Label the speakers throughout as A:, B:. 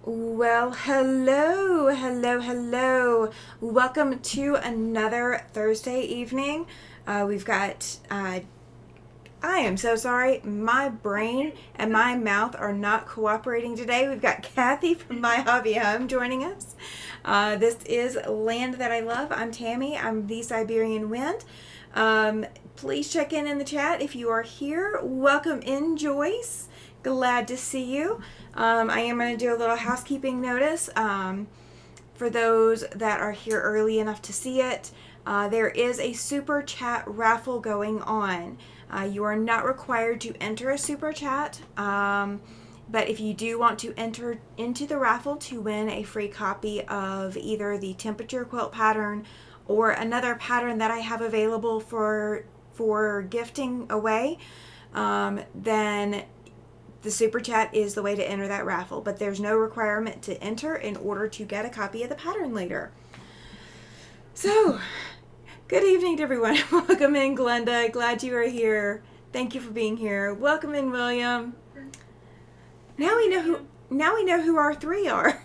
A: Well, hello. Welcome to another Thursday evening. We've got, I am so sorry, my brain and my mouth are not cooperating today. We've got Cathy from My Hobby Home joining us. This is Land That I Love. I'm Tammy. I'm the Siberian Wind. Please check in the chat if you are here. Welcome in, Joyce. Glad to see you. I am going to do a little housekeeping notice for those that are here early enough to see it. There is a super chat raffle going on. You are not required to enter a super chat, but if you do want to enter into the raffle to win a free copy of either the temperature quilt pattern or another pattern that I have available for gifting away, then the super chat is the way to enter that raffle, but there's no requirement to enter in order to get a copy of the pattern later. So, good evening to everyone. Welcome in, Glenda. Glad you are here. Thank you for being here. Welcome in, William. Now we know who our three are.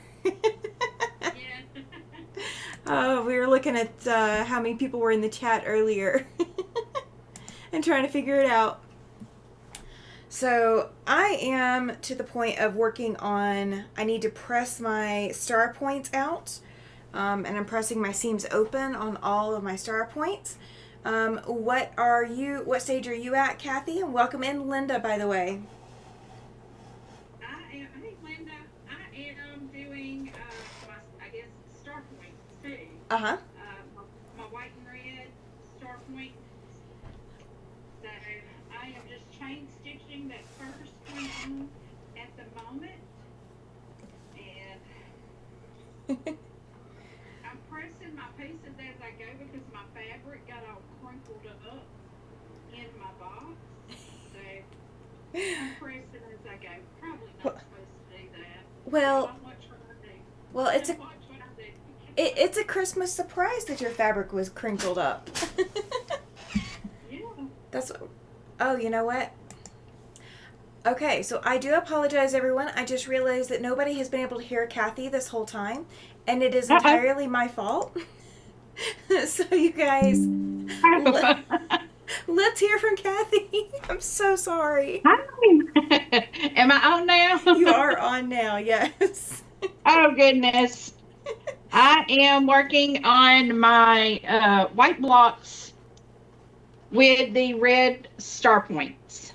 A: Oh, we were looking at how many people were in the chat earlier and trying to figure it out. So I am to the point of working on, I need to press my star points out, and I'm pressing my seams open on all of my star points. What stage are you at, Cathy? And welcome in, Linda, by the way.
B: Hey Linda, I am doing, I guess, star points too.
A: Uh-huh.
B: My white and red star point. So I am just chain stitching that first one on at the moment. And I'm pressing my pieces as I go because my fabric got all crumpled up in my box. So I'm pressing as I go. Probably not supposed to do that.
A: Well,
B: Don't watch what I do.
A: well, it's
B: Don't
A: a
B: watch what I do.
A: it's a Christmas surprise that your fabric was crinkled up.
B: Yeah.
A: That's, oh, you know what? Okay, so I do apologize, everyone. I just realized that nobody has been able to hear Cathy this whole time, and it is entirely my fault. So you guys, let's hear from Cathy. I'm so sorry.
B: Hi. Am I on
A: You
B: now?
A: are on now, yes.
B: Oh goodness. I am working on my white blocks with the red star points.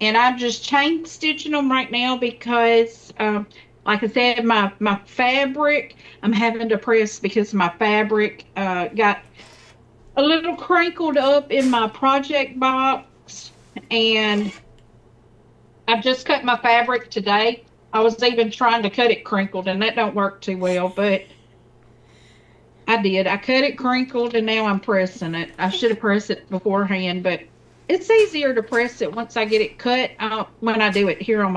B: And I'm just chain stitching them right now because like I said, my fabric, I'm having to press because my fabric got a little crinkled up in my project box, and I've just cut my fabric today. I was even trying to cut it crinkled, and that don't work too well, but I did. I cut it crinkled, and now I'm pressing it. I should have pressed it beforehand, but it's easier to press it once I get it cut when I do it here on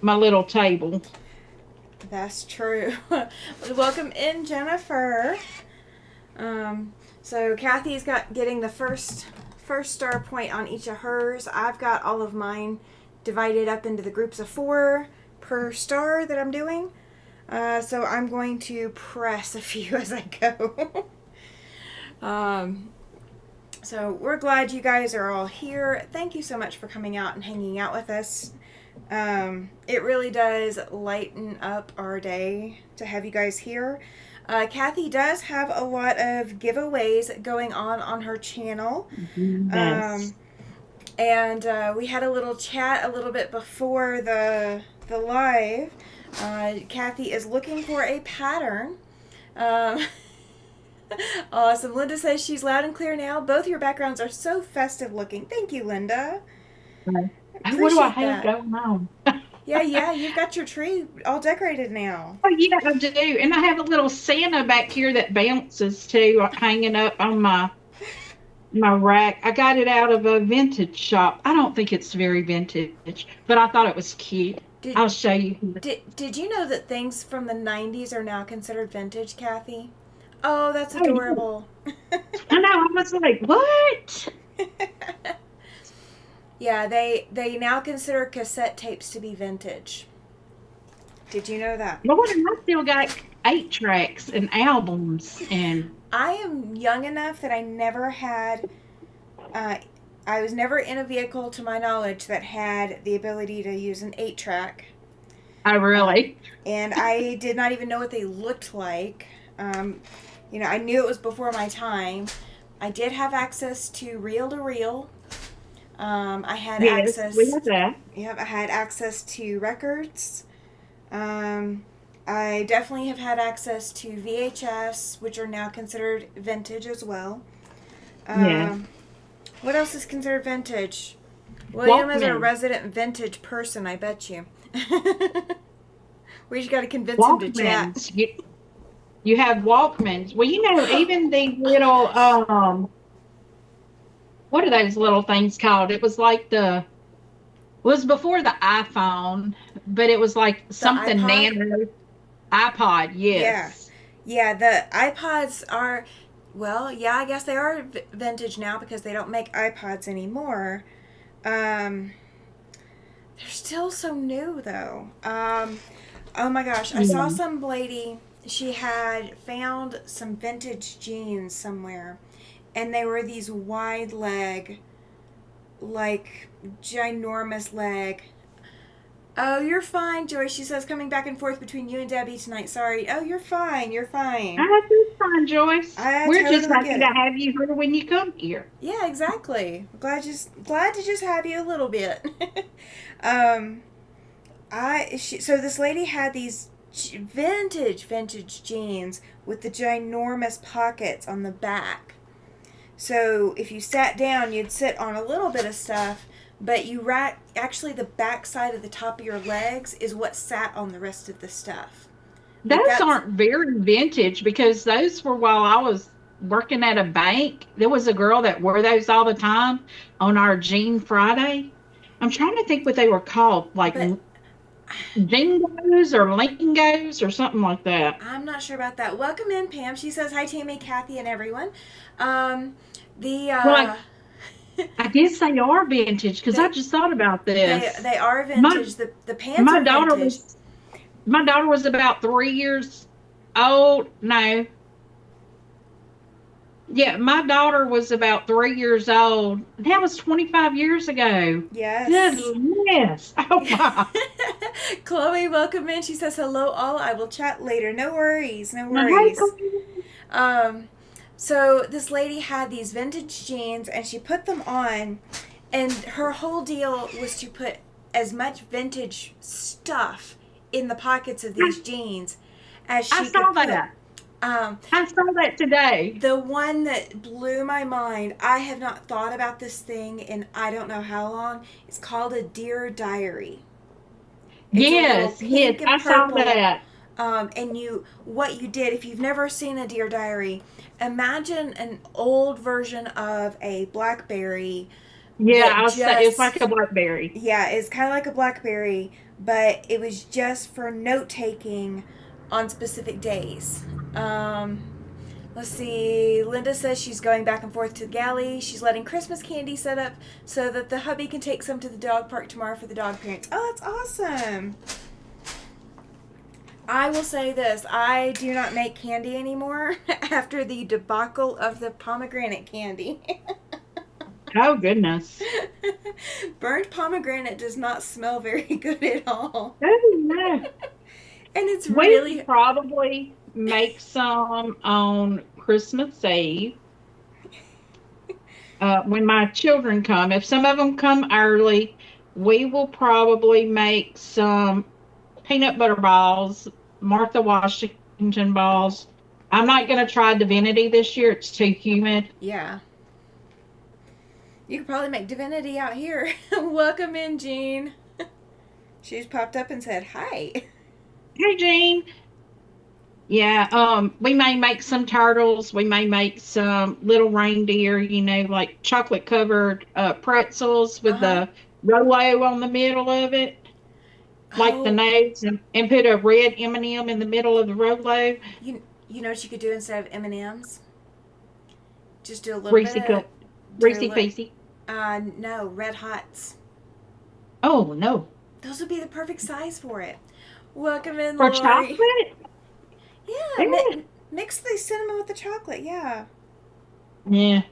B: my little table.
A: That's true. Welcome in, Jennifer. So Cathy's getting the first star point on each of hers. I've got all of mine divided up into the groups of 4 per star that I'm doing. So I'm going to press a few as I go. So we're glad you guys are all here. Thank you so much for coming out and hanging out with us. It really does lighten up our day to have you guys here. Cathy does have a lot of giveaways going on her channel.
B: Yes.
A: And we had a little chat a little bit before the live. Cathy is looking for a pattern. Awesome. Linda says she's loud and clear now. Both your backgrounds are so festive looking. Thank you, Linda.
B: What do I
A: Appreciate
B: have
A: that.
B: going on?
A: Yeah, you've got your tree all decorated now.
B: Oh yeah, I do. And I have a little Santa back here that bounces too, hanging up on my rack. I got it out of a vintage shop. I don't think it's very vintage, but I thought it was cute.
A: Did
B: I'll show you.
A: did you know that things from the 90s are now considered vintage, Cathy? Oh, that's
B: Oh yeah.
A: adorable.
B: I know. I was like, what?
A: Yeah, they now consider cassette tapes to be vintage. Did you know that?
B: Lord, and I still got 8 tracks and albums and
A: I am young enough that I never had. Uh, I was never in a vehicle, to my knowledge, that had the ability to use an 8-track.
B: I really.
A: And I did not even know what they looked like. I knew it was before my time. I did have access to reel to reel. I had
B: Yes, we
A: access.
B: have that.
A: Yep, I had access to records. I definitely have had access to VHS, which are now considered vintage as well.
B: Yes.
A: What else is considered vintage? William is a
B: Walkman.
A: resident vintage person, I bet you. We just got to convince him to chat.
B: Walkmans. You have Walkmans. Well, even the little what are those little things called? It was like was before the iPhone, but it was like
A: The
B: something
A: iPod?
B: nano. iPod,
A: Yeah.
B: yes.
A: Yeah, the iPods are, well, yeah, I guess they are vintage now because they don't make iPods anymore. Um, they're still so new, though. Oh my gosh, I saw
B: Yeah.
A: some lady, she had found some vintage jeans somewhere, and they were these wide leg, like ginormous leg. Oh, you're fine, Joy. She says, coming back and forth between you and Debbie tonight. Sorry. Oh, you're fine. You're fine.
B: I just fine, Joyce.
A: I
B: We're just
A: totally
B: happy
A: get
B: to
A: it.
B: have you here when you come here.
A: Yeah, exactly. Glad to just have you a little bit. um, so this lady had these vintage jeans with the ginormous pockets on the back. So if you sat down, you'd sit on a little bit of stuff, but actually the back side of the top of your legs is what sat on the rest of the stuff. Like
B: Those
A: that's
B: aren't very vintage because those were while I was working at a bank. There was a girl that wore those all the time on our Jean Friday. I'm trying to think what they were called, like
A: but
B: Jingos or Lingos or something like that.
A: I'm not sure about that. Welcome in, Pam. She says hi, Tammy, Cathy, and everyone. Um, the
B: Well, I guess they are vintage because I
A: they
B: just thought about
A: they
B: this.
A: they are
B: My
A: vintage. The pants
B: my
A: are
B: daughter
A: vintage.
B: was my daughter was about 3 years old. No, yeah, my daughter was about 3 years old. That was 25 years ago.
A: Yes.
B: Goodness. Oh my.
A: Chloe, welcome in. She says hello all. I will chat later. No worries. No
B: Well, hey,
A: worries. Um, so this lady had these vintage jeans and she put them on, and her whole deal was to put as much vintage stuff in the pockets of these jeans as
B: I
A: she
B: saw
A: could put.
B: that. I saw that today.
A: The one that blew my mind, I have not thought about this thing in I don't know how long. It's called a Dear Diary. It's a little
B: Yes, yes,
A: pink and
B: I saw
A: purple.
B: that.
A: And what you did, if you've never seen a Dear Diary, imagine an old version of a BlackBerry
B: Yeah,
A: that
B: it's like a
A: just,
B: blackberry.
A: yeah, it's kind of like a BlackBerry, but it was just for note taking on specific days. Um, let's see. Linda says she's going back and forth to the galley. She's letting Christmas candy set up so that the hubby can take some to the dog park tomorrow for the dog parents. Oh, that's awesome. I will say this. I do not make candy anymore after the debacle of the pomegranate candy.
B: Oh goodness.
A: Burnt pomegranate does not smell very good at all.
B: Oh no.
A: And it's
B: We
A: really...
B: probably make some on Christmas Eve. When my children come, if some of them come early, we will probably make some peanut butter balls, Martha Washington balls. I'm not going to try Divinity this year. It's too humid.
A: Yeah. You could probably make Divinity out here. Welcome in, Jean. She's popped up and said, hi.
B: Hey, Jean. Yeah, we may make some turtles. We may make some little reindeer, like chocolate covered pretzels with the Rolo on the middle of it, like the nose, and put a red M&M in the middle of the Rolo.
A: You know what you could do instead of M&Ms? Just do a little
B: Reese
A: bit of...
B: Reese Feasty.
A: No, Red Hots.
B: Oh, no.
A: Those would be the perfect size for it. Welcome in,
B: For
A: Lori.
B: chocolate?
A: Yeah,
B: Yeah.
A: mix the cinnamon with the chocolate. Yeah.
B: Yeah.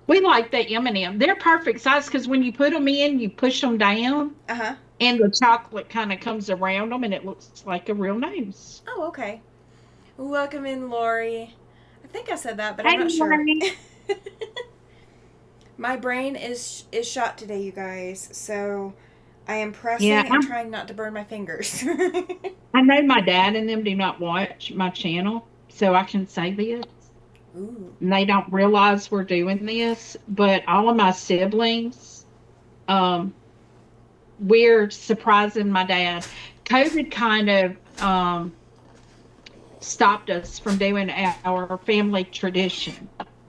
B: We like the M&M. They're perfect size because when you put them in, you push them down,
A: Uh huh.
B: and the chocolate kind of comes around them, and it looks like a real nose.
A: Oh, okay. Welcome in, Lori. I think I said that, but I'm
B: Hey,
A: not sure.
B: Lori.
A: My brain is shot today, you guys. So I am
B: Yeah,
A: pressing and trying not to burn my fingers.
B: I know my dad and them do not watch my channel, so I can say this.
A: Ooh.
B: And they don't realize we're doing this, but all of my siblings, um, we're surprising my dad. COVID kind of stopped us from doing our family tradition.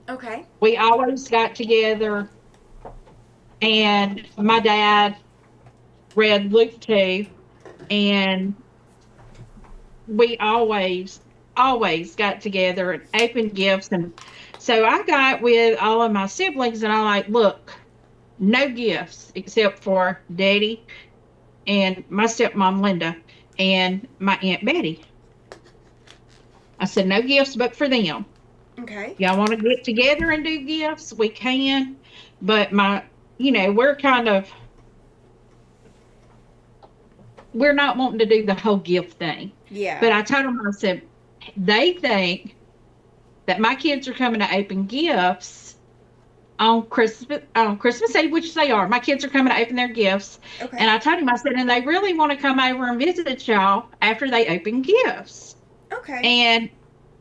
A: Okay.
B: We always got together, and my dad read Luke 2, and we always got together and opened gifts. And so I got with all of my siblings, and I like, look, no gifts except for Daddy and my stepmom Linda and my Aunt Betty. I said, no gifts but for them.
A: Okay.
B: Y'all want to get together and do gifts? We can. But we're we're not wanting to do the whole gift thing.
A: Yeah.
B: But I told them, I said, they think that my kids are coming to open gifts on Christmas Eve, which they are. My kids are coming to open their gifts.
A: Okay.
B: And I told him, I said, and they really want to come over and visit y'all after they open gifts.
A: Okay.
B: And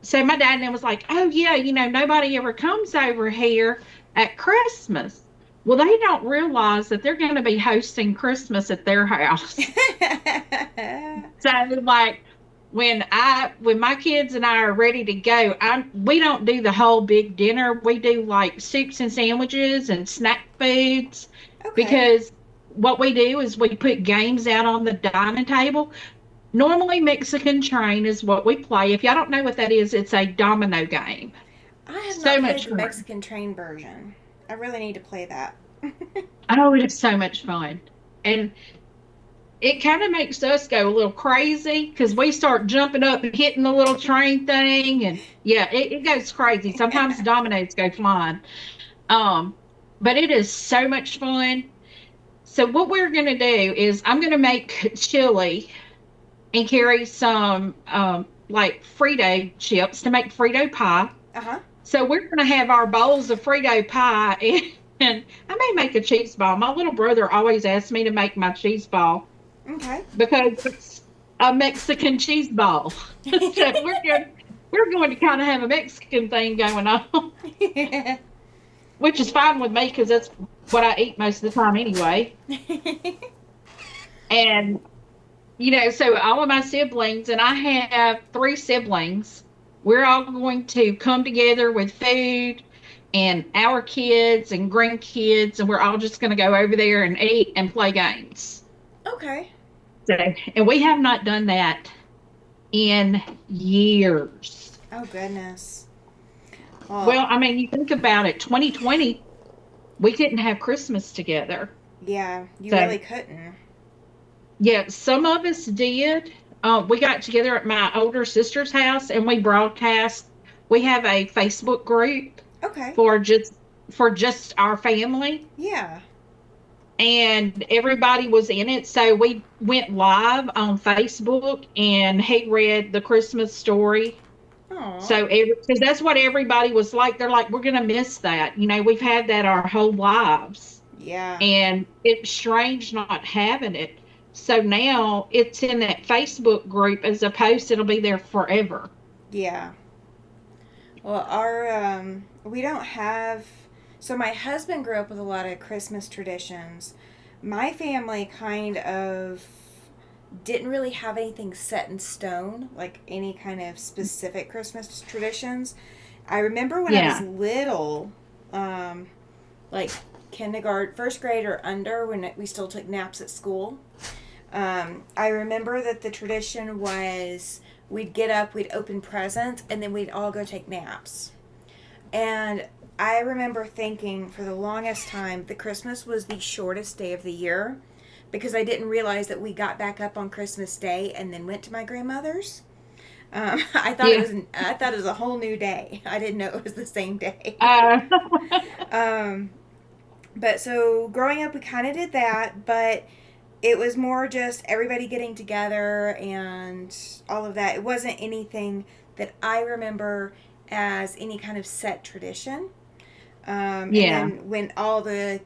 B: so my dad then was like, oh, yeah, nobody ever comes over here at Christmas. Well, they don't realize that they're going to be hosting Christmas at their house. So, like, when my kids and I are ready to go, we don't do the whole big dinner. We do like soups and sandwiches and snack foods,
A: Okay.
B: because what we do is we put games out on the dining table. Normally, Mexican Train is what we play. If y'all don't know what that is, it's a domino game.
A: I have
B: So
A: not
B: much
A: played the
B: fun.
A: Mexican Train version. I really need to play that.
B: Oh, it is so much fun. And it kind of makes us go a little crazy because we start jumping up and hitting the little train thing. And yeah, it goes crazy. Sometimes dominoes go flying. But it is so much fun. So what we're going to do is I'm going to make chili and carry some like Frito chips to make Frito pie.
A: Uh-huh.
B: So we're going to have our bowls of Frito pie, and I may make a cheese ball. My little brother always asks me to make my cheese ball.
A: Okay.
B: Because it's a Mexican cheese ball. So we're going to kind of have a Mexican thing going on, which is fine with me because that's what I eat most of the time anyway. And so all of my siblings, and I have 3 siblings, we're all going to come together with food and our kids and grandkids, and we're all just going to go over there and eat and play games.
A: Okay.
B: So, and we have not done that in years.
A: Oh, goodness.
B: Well, I mean, you think about it, 2020, we couldn't have Christmas together.
A: Yeah, you really couldn't.
B: Yeah, some of us did. We got together at my older sister's house and we broadcast. We have a Facebook group.
A: Okay.
B: For just our family.
A: Yeah.
B: And everybody was in it. So we went live on Facebook and he read the Christmas story.
A: Aww.
B: So because that's what everybody was like. They're like, we're going to miss that. We've had that our whole lives.
A: Yeah.
B: And it's strange not having it. So now it's in that Facebook group as opposed to it'll be there forever.
A: Yeah. Well, we don't have, so my husband grew up with a lot of Christmas traditions. My family kind of didn't really have anything set in stone, like any kind of specific Christmas traditions. I remember when I was little, like kindergarten, first grade or under, when we still took naps at school. I remember that the tradition was we'd get up, we'd open presents, and then we'd all go take naps. And I remember thinking for the longest time that Christmas was the shortest day of the year because I didn't realize that we got back up on Christmas Day and then went to my grandmother's. I thought
B: Yeah.
A: I thought it was a whole new day. I didn't know it was the same day.
B: Uh,
A: um, but so growing up, we kind of did that, but it was more just everybody getting together and all of that. It wasn't anything that I remember as any kind of set tradition. And
B: yeah.
A: then when all the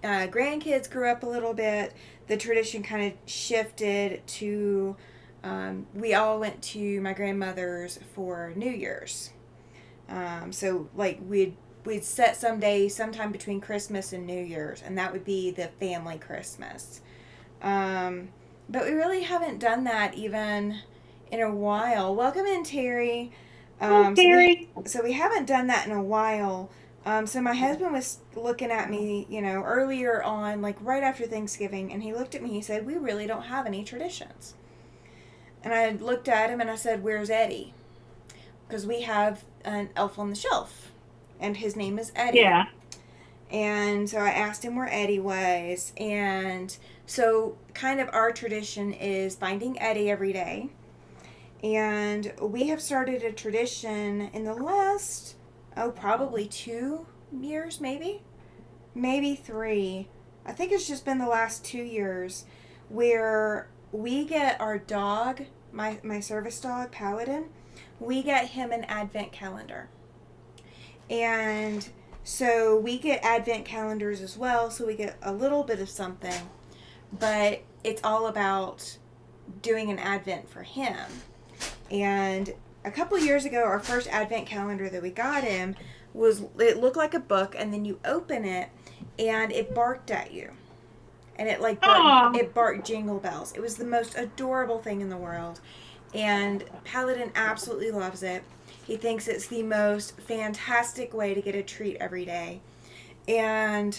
A: grandkids grew up a little bit, the tradition kind of shifted to we all went to my grandmother's for New Year's. So like we'd set some day sometime between Christmas and New Year's, and that would be the family Christmas. But we really haven't done that even in a while. Welcome in, Terry.
B: Oh,
A: So
B: Terry.
A: we haven't done that in a while. So my husband was looking at me, earlier on, like right after Thanksgiving, and he looked at me. He said, "We really don't have any traditions." And I looked at him and I said, "Where's Eddie?" Because we have an elf on the shelf, and his name is Eddie.
B: Yeah.
A: And so I asked him where Eddie was, and so kind of our tradition is finding Eddie every day. And we have started a tradition in the last, probably 2 years, maybe 3. I think it's just been the last 2 years where we get our dog, my service dog, Paladin, we get him an advent calendar. And so we get advent calendars as well, so we get a little bit of something, but it's all about doing an advent for him. And a couple years ago, our first advent calendar that we got him it looked like a book, and then you open it and it barked at you. And it barked jingle bells. It was the most adorable thing in the world. And Paladin absolutely loves it. He thinks it's the most fantastic way to get a treat every day. And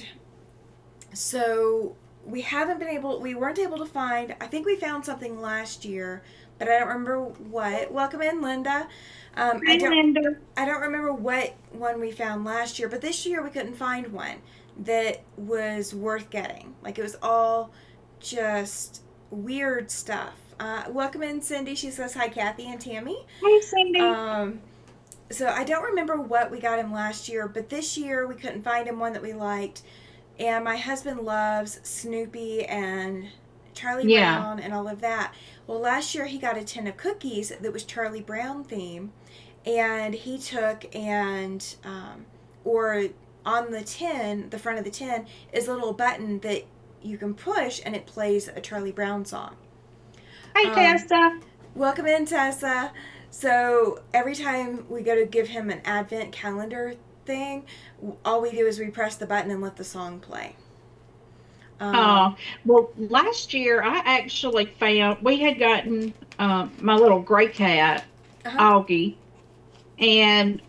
A: so we weren't able to find, I think we found something last year, but I don't remember what. Welcome in, Linda.
B: Linda.
A: I don't remember what one we found last year, but this year we couldn't find one that was worth getting. Like, it was all just weird stuff. Welcome in, Cindy. She says hi, Cathy and Tammy.
B: Hey, Cindy.
A: So I don't remember what we got him last year, but this year we couldn't find him one that we liked. And my husband loves Snoopy and Charlie Brown and all of that. Well, last year he got a tin of cookies that was Charlie Brown theme, and he took and or on the tin, the front of the tin, is a little button that you can push, and it plays a Charlie Brown song.
B: Hey, Tessa.
A: Welcome in, Tessa. So every time we go to give him an advent calendar thing, all we do is we press the button and let the song play.
B: Well, last year I actually found we had gotten my little gray cat, Augie, and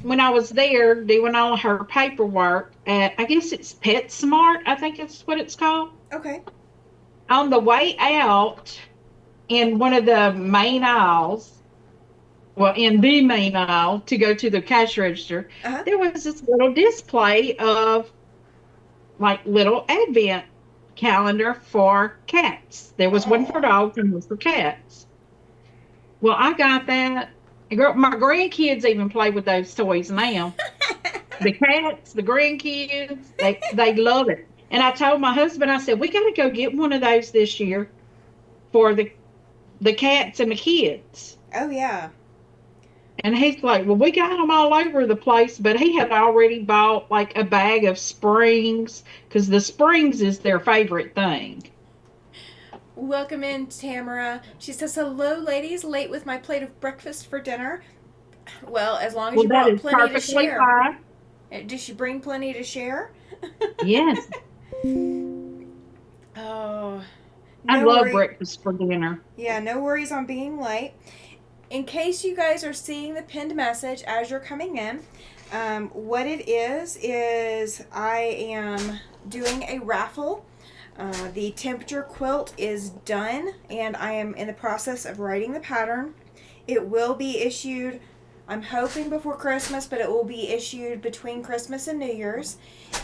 B: when I was there doing all her paperwork at, I guess it's PetSmart, I think it's what it's called.
A: Okay.
B: On the way out, in one of the main aisles, in the main aisle to go to the cash register, there was this little display of like little advent calendar for cats. There was one for dogs and one for cats. Well, I got that. My grandkids even play with those toys now. The cats, the grandkids, they love it. And I told my husband, I said, we got to go get one of those this year for the cats and the kids.
A: Oh, yeah.
B: And he's like, well, we got them all over the place, but he had already bought like a bag of springs, because the springs is their favorite thing.
A: Welcome in, Tamara. She says, hello, ladies, late with my plate of breakfast for dinner. Well, as long as you brought plenty to share. Fine. Did she bring plenty to share?
B: Yes.
A: Oh.
B: I love breakfast for dinner.
A: Yeah, no worries on being late. In case you guys are seeing the pinned message as you're coming in, what it is I am doing a raffle. The temperature quilt is done, and I am in the process of writing the pattern. It will be issued I'm hoping before Christmas, but it will be issued between Christmas and New Year's.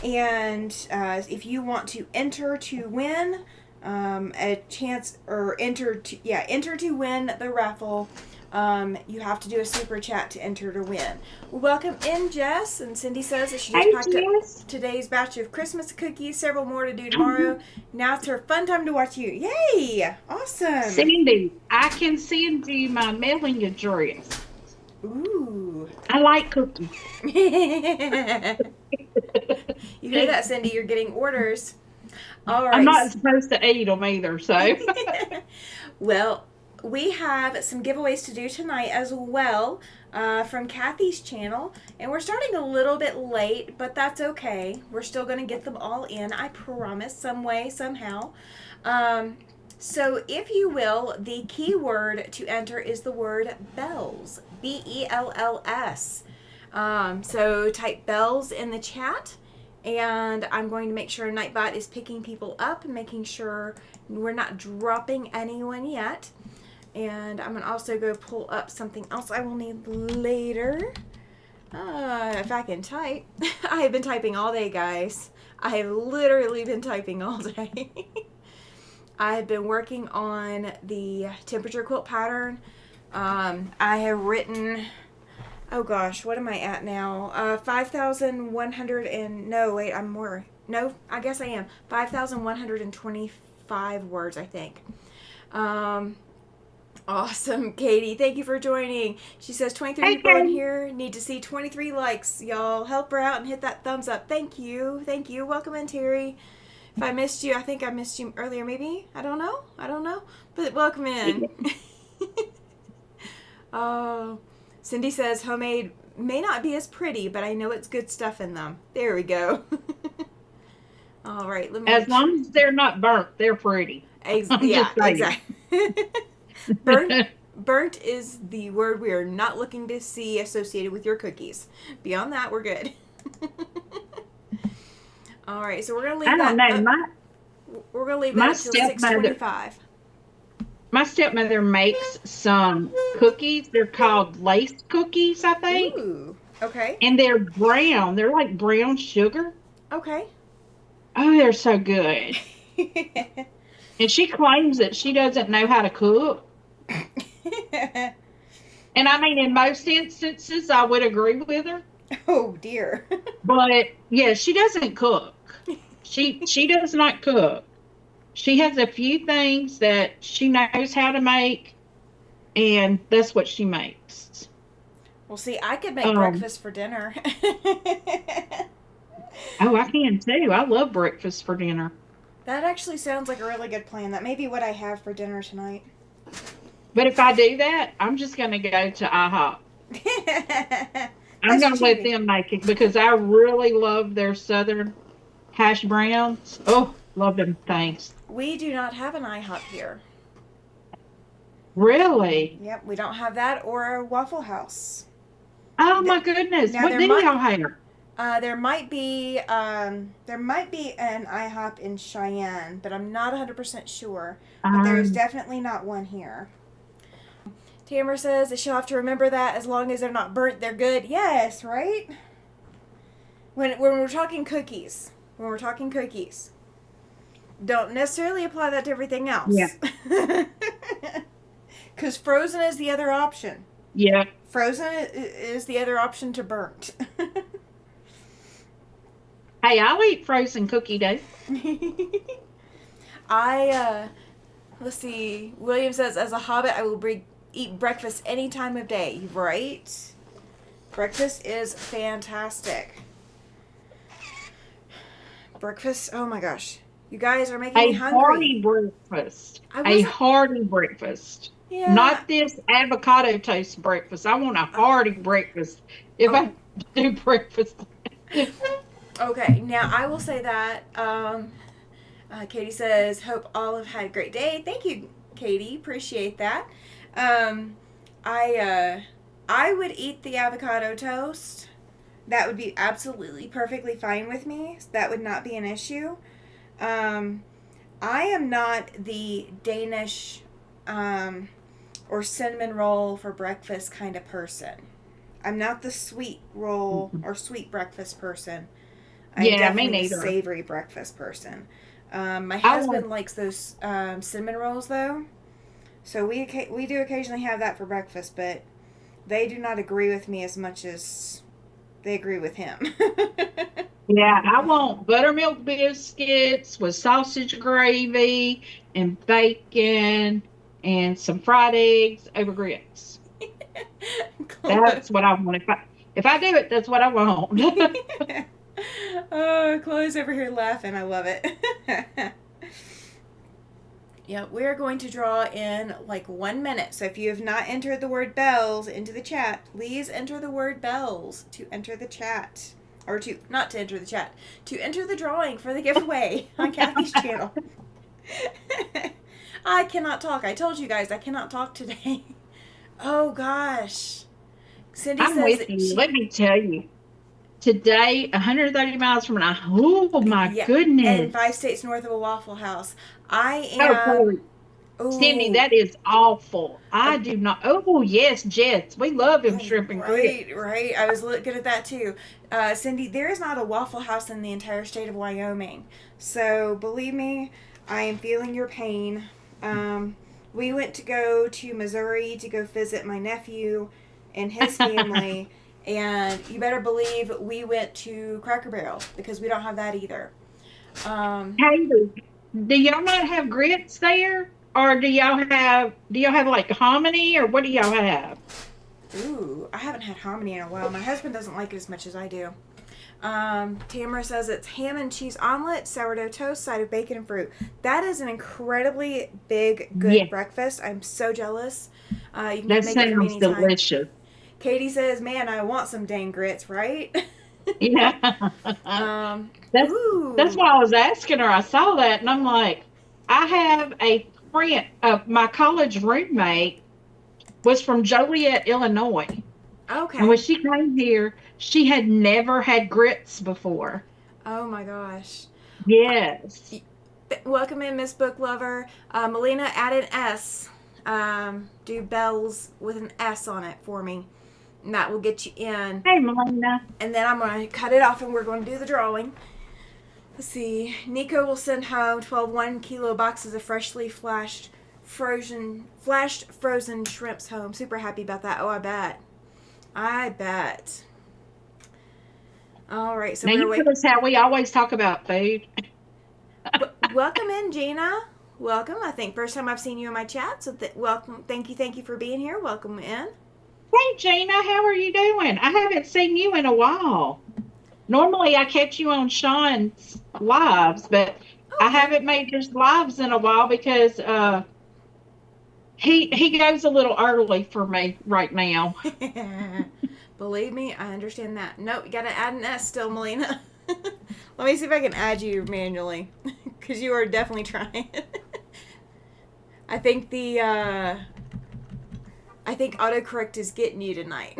A: And if you want to enter to win a chance, or enter to win the raffle, you have to do a super chat to enter to win. Well, welcome in, Jess. And Cindy says that she just packed up today's batch of Christmas cookies, several more to do tomorrow. Now it's her fun time to watch you. Yay! Awesome.
B: Cindy, I can send you my mailing address.
A: Ooh.
B: I like cookies.
A: You hear that, Cindy? You're getting orders. All right.
B: I'm not supposed to eat them either, so.
A: Well, we have some giveaways to do tonight as well from Cathy's channel. And we're starting a little bit late, but that's okay. We're still going to get them all in, I promise, some way, somehow. So if you will, the keyword to enter is the word bells. BELLS. So type bells in the chat, and I'm going to make sure Nightbot is picking people up and making sure we're not dropping anyone yet. And I'm going to also go pull up something else I will need later. If I can type. I have been typing all day, guys. I have literally been typing all day. I have been working on the temperature quilt pattern. I have written, oh gosh, what am I at now? 5,100 and, no, wait, I'm more. No, I guess I am. 5,125 words, I think. Awesome, Katie. Thank you for joining. She says 23 people in here need to see 23 likes. Y'all help her out and hit that thumbs up. Thank you. Thank you. Welcome in, Terry. If I missed you, I think I missed you earlier, maybe. I don't know. But welcome in. Oh, Cindy says homemade may not be as pretty, but I know it's good stuff in them. There we go. All right.
B: As long as they're not burnt, they're pretty.
A: Yeah, exactly. Burnt is the word we are not looking to see associated with your cookies. Beyond that, we're good. All right, so we're gonna leave we're gonna leave that until 6:25.
B: My stepmother makes some cookies. They're called lace cookies, I think.
A: Ooh, okay.
B: And they're brown. They're like brown sugar.
A: Okay.
B: Oh, they're so good. And she claims that she doesn't know how to cook. And I mean, in most instances, I would agree with her.
A: Oh dear.
B: But yeah, she doesn't cook. She does not cook. She has a few things that she knows how to make, and that's what she makes.
A: Well, see, I could make breakfast for dinner.
B: Oh, I can too. I love breakfast for dinner.
A: That actually sounds like a really good plan. That may be what I have for dinner tonight.
B: But if I do that, I'm just going to go to IHOP. I'm going to let them make it because I really love their southern hash browns. Oh, love them things.
A: We do not have an IHOP here.
B: Really?
A: Yep, we don't have that or a Waffle House.
B: Oh my goodness! What do y'all have?
A: There might be an IHOP in Cheyenne, but I'm not 100% sure. But there's definitely not one here. Tamara says that she'll have to remember that as long as they're not burnt, they're good. Yes, right? When we're talking cookies, don't necessarily apply that to everything else.
B: Yeah.
A: Because frozen is the other option.
B: Yeah.
A: Frozen is the other option to burnt.
B: Hey, I'll eat frozen cookie dough.
A: Let's see. William says, as a hobbit, I will eat breakfast any time of day. Right? Breakfast is fantastic. Breakfast, oh my gosh. You guys are making me hungry. A hearty breakfast.
B: Yeah. Not this avocado toast breakfast. I want a hearty breakfast if I do breakfast.
A: Okay, now I will say that Katie says, hope all have had a great day. Thank you, Katie. Appreciate that. I would eat the avocado toast. That would be absolutely perfectly fine with me. That would not be an issue. I am not the Danish or cinnamon roll for breakfast kind of person. I'm not the sweet roll or sweet breakfast person. I'm
B: Yeah, me
A: definitely a
B: neither.
A: savory breakfast person. My
B: I want.
A: husband likes those cinnamon rolls though, so we do occasionally have that for breakfast, but they do not agree with me as much as they agree with him.
B: Yeah, I want buttermilk biscuits with sausage gravy and bacon and some fried eggs over grits.
A: Chloe.
B: That's what I want. If I do it, that's what I want.
A: Oh, Chloe's over here laughing. I love it. Yeah, we're going to draw in like 1 minute. So if you have not entered the word bells into the chat, please enter the word bells to enter the chat. Or to, not to enter the chat, to enter the drawing for the giveaway on Cathy's channel. I cannot talk. I told you guys I cannot talk today. Oh gosh. Cindy
B: I'm
A: says
B: with
A: that
B: you.
A: she,
B: Let me tell you. Today, 130 miles from now. Oh my
A: yeah, and
B: goodness.
A: 5 states north of a Waffle House. I
B: Oh,
A: am,
B: Chloe. Cindy,
A: ooh,
B: that is awful. I do not. Oh, yes, Jets. We love him
A: oh,
B: shrimp and grits.
A: right, right. I was looking at that too. Cindy, there is not a Waffle House in the entire state of Wyoming. So believe me, I am feeling your pain. We went to go to Missouri to go visit my nephew and his family. And you better believe we went to Cracker Barrel because we don't have that either. Um,
B: Hey, do y'all not have grits there? Or do y'all have like hominy or what do y'all have?
A: Ooh, I haven't had hominy in a while. My husband doesn't like it as much as I do. Tamara says it's ham and cheese omelet, sourdough toast, side of bacon and fruit. That is an incredibly big, good
B: Yeah,
A: breakfast. I'm so jealous. You can
B: that
A: come make it for me
B: sounds
A: anytime.
B: delicious.
A: Katie says, "Man, I want some dang grits, right?"
B: Yeah.
A: um,
B: That's that's
A: ooh,
B: why I was asking her. I saw that and I'm like, I have a friend my college roommate was from Joliet, Illinois. And when
A: okay.
B: she came here, she had never had grits before.
A: Oh my gosh.
B: Yes.
A: Welcome in, Miss Book Lover. Melina, add an S. Do bells with an S on it for me. And that will get you in.
B: Hey, Melina.
A: And then I'm going to cut it off and we're going to do the drawing. Let's see. Nico will send home 12 1 kilo boxes of freshly flashed frozen shrimps home. Super happy about that. Oh, I bet. I bet. All right, so
B: Now
A: we're
B: you
A: wait.
B: notice how we always talk about food.
A: Welcome in, Gina. Welcome. I think first time I've seen you in my chat. So welcome. Thank you for being here. Welcome in.
B: Hey, Gina, how are you doing? I haven't seen you in a while. Normally, I catch you on Sean's lives, but I
A: Okay.
B: haven't made his lives in a while because he goes a little early for me right now.
A: Believe me, I understand that. Nope, you gotta add an S still, Melina. Let me see if I can add you manually, because you are definitely trying. I think I think autocorrect is getting you tonight.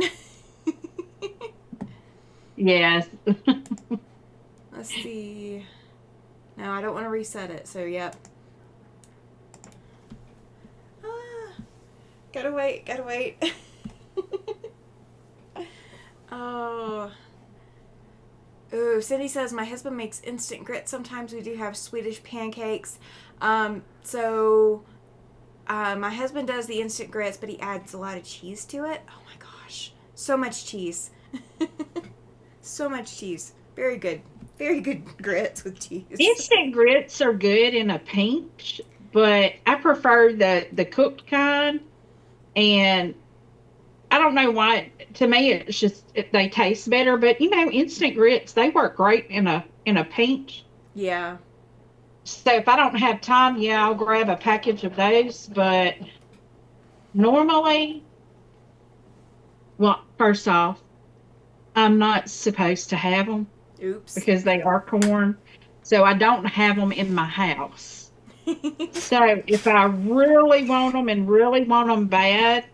B: Yes.
A: Let's see. No, I don't want to reset it. So yep. Ah, gotta wait. Gotta wait. Oh. Ooh, Cindy says my husband makes instant grits. Sometimes we do have Swedish pancakes. My husband does the instant grits, but he adds a lot of cheese to it. Oh my gosh, so much cheese, so much cheese. Very good, very good grits with cheese.
B: Instant grits are good in a pinch, but I prefer the cooked kind. And I don't know why. To me, it's just they taste better. But instant grits they work great in a pinch.
A: Yeah.
B: So if I don't have time, yeah, I'll grab a package of those. But normally, well, first off, I'm not supposed to have them
A: Oops.
B: because they are corn. So I don't have them in my house. So if I really want them and really want them bad,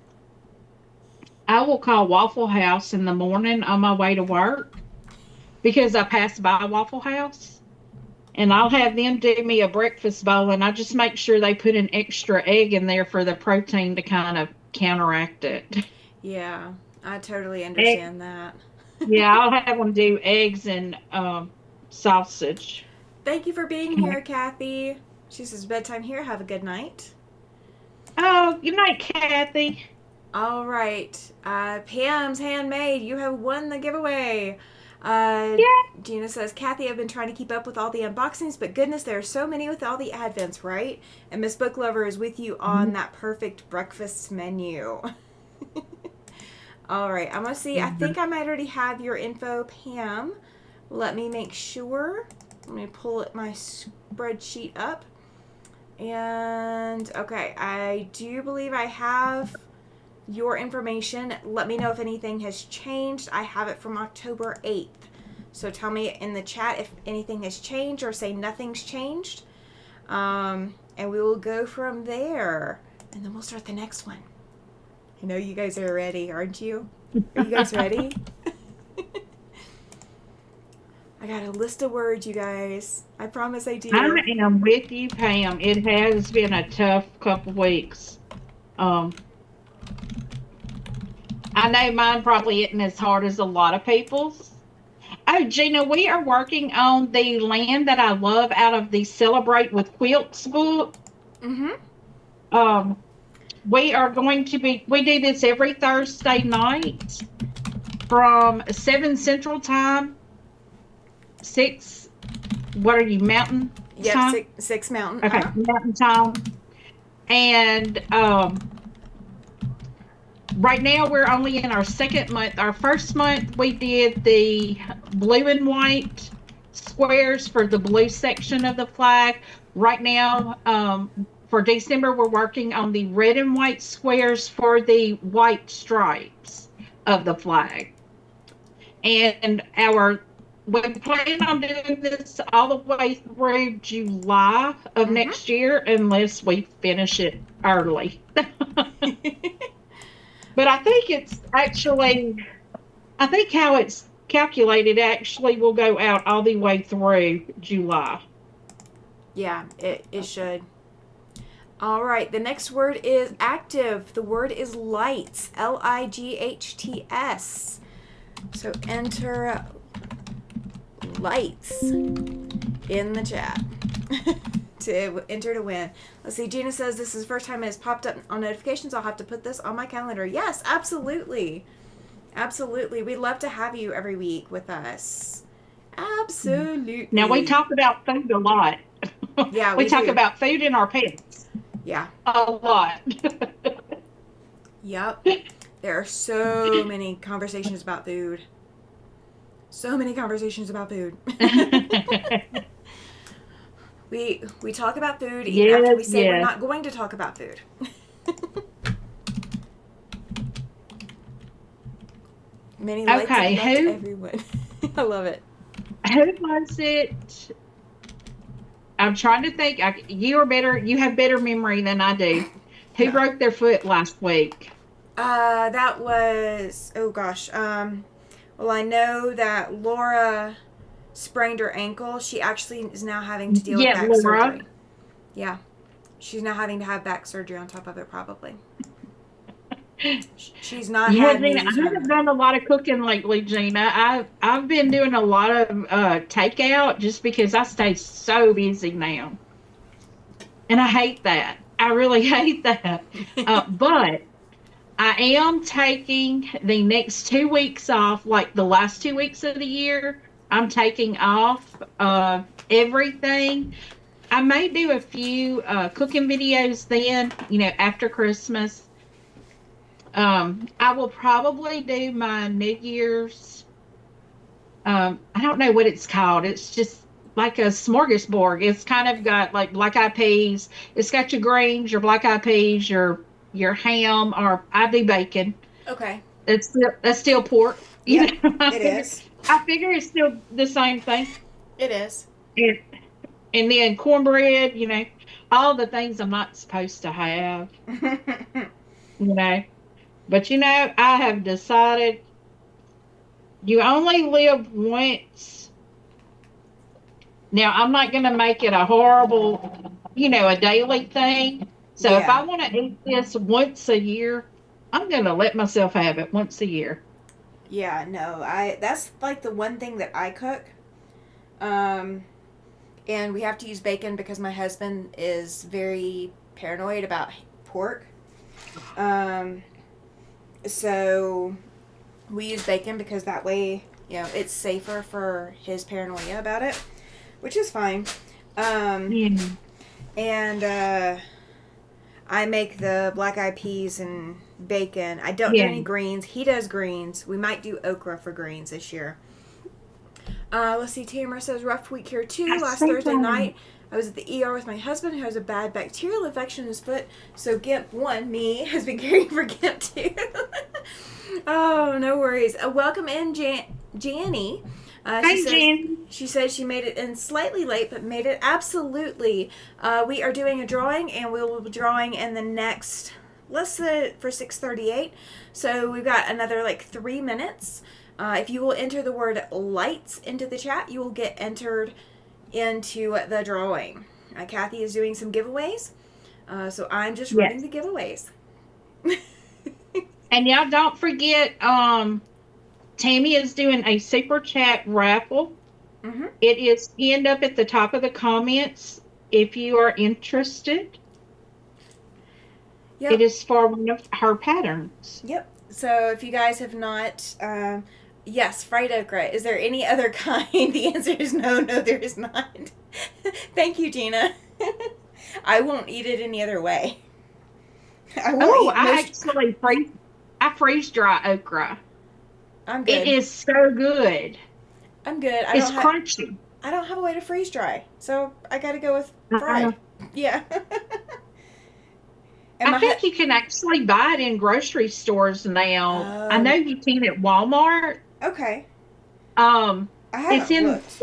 B: I will call Waffle House in the morning on my way to work because I pass by Waffle House and I'll have them do me a breakfast bowl and I just make sure they put an extra egg in there for the protein to kind of counteract it.
A: Yeah. I totally
B: Egg,
A: understand that.
B: yeah, I'll have them do eggs and sausage.
A: Thank you for being here, Kathy. She says bedtime here. Have a good night.
B: Oh, good night, Kathy.
A: All right. Pam's Handmade, you have won the giveaway. Uh,
B: Yeah.
A: Gina says, Kathy, I've been trying to keep up with all the unboxings, but goodness, there are so many with all the advents, right? And Miss Book Lover is with you on that perfect breakfast menu. All right. I'm going to see. I think I might already have your info, Pam. Let me make sure. Let me pull my spreadsheet up. And, okay, I do believe I have your information. Let me know if anything has changed. I have it from October 8th. So tell me in the chat if anything has changed or say nothing's changed. And we will go from there. And then we'll start the next one. I know you guys are ready, aren't you? Are you guys ready? I got a list of words, you guys. I promise I do.
B: I am with you, Pam. It has been a tough couple weeks. I know mine probably isn't as hard as a lot of people's. Oh, Gina, we are working on the Land That I Love out of the Celebrate with Quilts book. We are going to be, we do this every Thursday night from 7 Central Time, 6, what are you, Mountain Time?
A: Yep, 6 Mountain.
B: Okay, Mountain Time. And right now we're only in our second month. Our first month we did the blue and white squares for the blue section of the flag. Right now, for December, we're working on the red and white squares for the white stripes of the flag. And we plan on doing this all the way through July of next year, unless we finish it early. But I think it's actually, I think how it's calculated actually will go out all the way through July.
A: Yeah, it should. All right, the next word is active. The word is lights. Lights. So enter lights in the chat to enter to win. Let's see. Gina says this is the first time it has popped up on notifications. I'll have to put this on my calendar. Yes, absolutely. Absolutely. We'd love to have you every week with us. Absolutely.
B: Now, we talk about food a lot.
A: Yeah,
B: we talk about food and our pets.
A: Yeah.
B: A lot.
A: Yep. There are so many conversations about food. So many conversations about food. We talk about food even after we say we're not going to talk about food. Many lights everyone. I love it.
B: Who was it? I'm trying to think. You have better memory than I do. Who broke their foot last week?
A: That was, oh gosh. Well, I know that Laura sprained her ankle. She actually is now having to deal with back surgery. Yeah. She's now having to have back surgery on top of it, probably. She's not had
B: Gina, I haven't done a lot of cooking lately, Gina. I've been doing a lot of takeout just because I stay so busy now. And I hate that. I really hate that. But I am taking the next 2 weeks off, like the last 2 weeks of the year. I'm taking off everything. I may do a few cooking videos then, after Christmas. I will probably do my New Year's. I don't know what it's called. It's just like a smorgasbord. It's kind of got like black eyed peas. It's got your greens, your black eyed peas, your ham, or I do bacon.
A: Okay.
B: That's still pork.
A: Yeah, it is.
B: I figure it's still the same thing.
A: It is.
B: And then cornbread, all the things I'm not supposed to have. But I have decided you only live once. Now, I'm not going to make it a horrible, a daily thing. So if I want to eat this once a year, I'm going to let myself have it once a year.
A: Yeah, no, that's like the one thing that I cook. Um, and we have to use bacon because my husband is very paranoid about pork. Um, so we use bacon because that way, it's safer for his paranoia about it, which is fine. Um,
B: Yeah.
A: and I make the black eyed peas and bacon. I don't do
B: Yeah.
A: any greens. He does greens. We might do okra for greens this year. Let's see. Tamara says rough week here too.
B: I
A: Last
B: see
A: Thursday
B: that.
A: night, I was at the ER with my husband who has a bad bacterial infection in his foot. So Gimp 1, me, has been caring for Gimp 2. Oh, no worries. Welcome in, Janny.
B: Hi, Jen.
A: She says she made it in slightly late, but made it absolutely. We are doing a drawing, and we will be drawing in the next, let's say, for 6:38. So we've got another 3 minutes. If you will enter the word lights into the chat, you will get entered into the drawing. Cathy is doing some giveaways, so I'm just running the giveaways.
B: And y'all don't forget, Tammy is doing a super chat raffle.
A: Mm-hmm.
B: It is pinned up at the top of the comments if you are interested.
A: Yep.
B: It is for one of her patterns.
A: Yep. So if you guys have not, yes, fried okra. Is there any other kind? The answer is no, there is not. Thank you, Gina. I won't eat it any other way.
B: I freeze dry okra.
A: I'm good.
B: It is so good.
A: I'm good.
B: It's crunchy.
A: I don't have a way to freeze dry, so I got to go with fried. Yeah.
B: I think you can actually buy it in grocery stores now. I know you can at Walmart.
A: Okay.
B: I
A: haven't looked.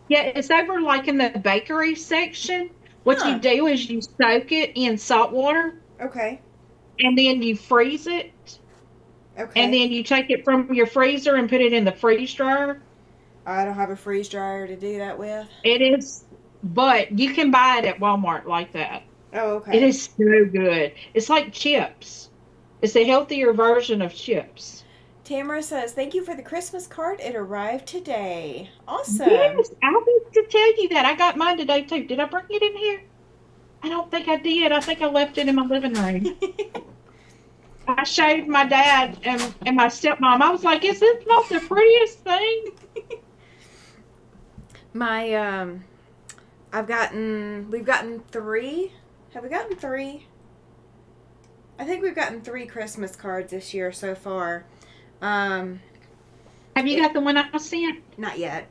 B: It's over in the bakery section. What you do is you soak it in salt water.
A: Okay.
B: And then you freeze it.
A: Okay.
B: And then you take it from your freezer and put it in the freeze dryer.
A: I don't have a freeze dryer to do that with.
B: It is, but you can buy it at Walmart like that.
A: Oh, okay.
B: It is so good. It's like chips. It's a healthier version of chips.
A: Tamara says, thank you for the Christmas card. It arrived today. Awesome.
B: Yes, I meant to tell you that. I got mine today, too. Did I bring it in here? I don't think I did. I think I left it in my living room. I showed my dad and my stepmom. I was like, is this not the prettiest thing?
A: We've gotten 3. Have we gotten 3? I think we've gotten 3 Christmas cards this year so far.
B: Have you got the one I sent?
A: Not yet.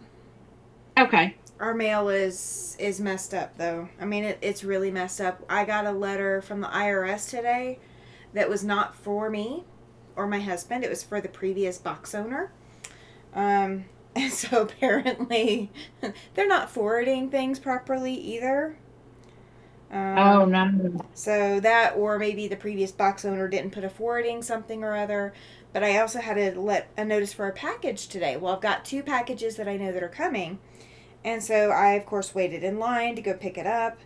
B: Okay.
A: Our mail is messed up, though. I mean, it's really messed up. I got a letter from the IRS today that was not for me or my husband. It was for the previous box owner. And so apparently they're not forwarding things properly either.
B: Oh, no.
A: So that, or maybe the previous box owner didn't put a forwarding something or other. But I also had to let a notice for a package today. Well, I've got 2 packages that I know that are coming. And so I, of course, waited in line to go pick it up.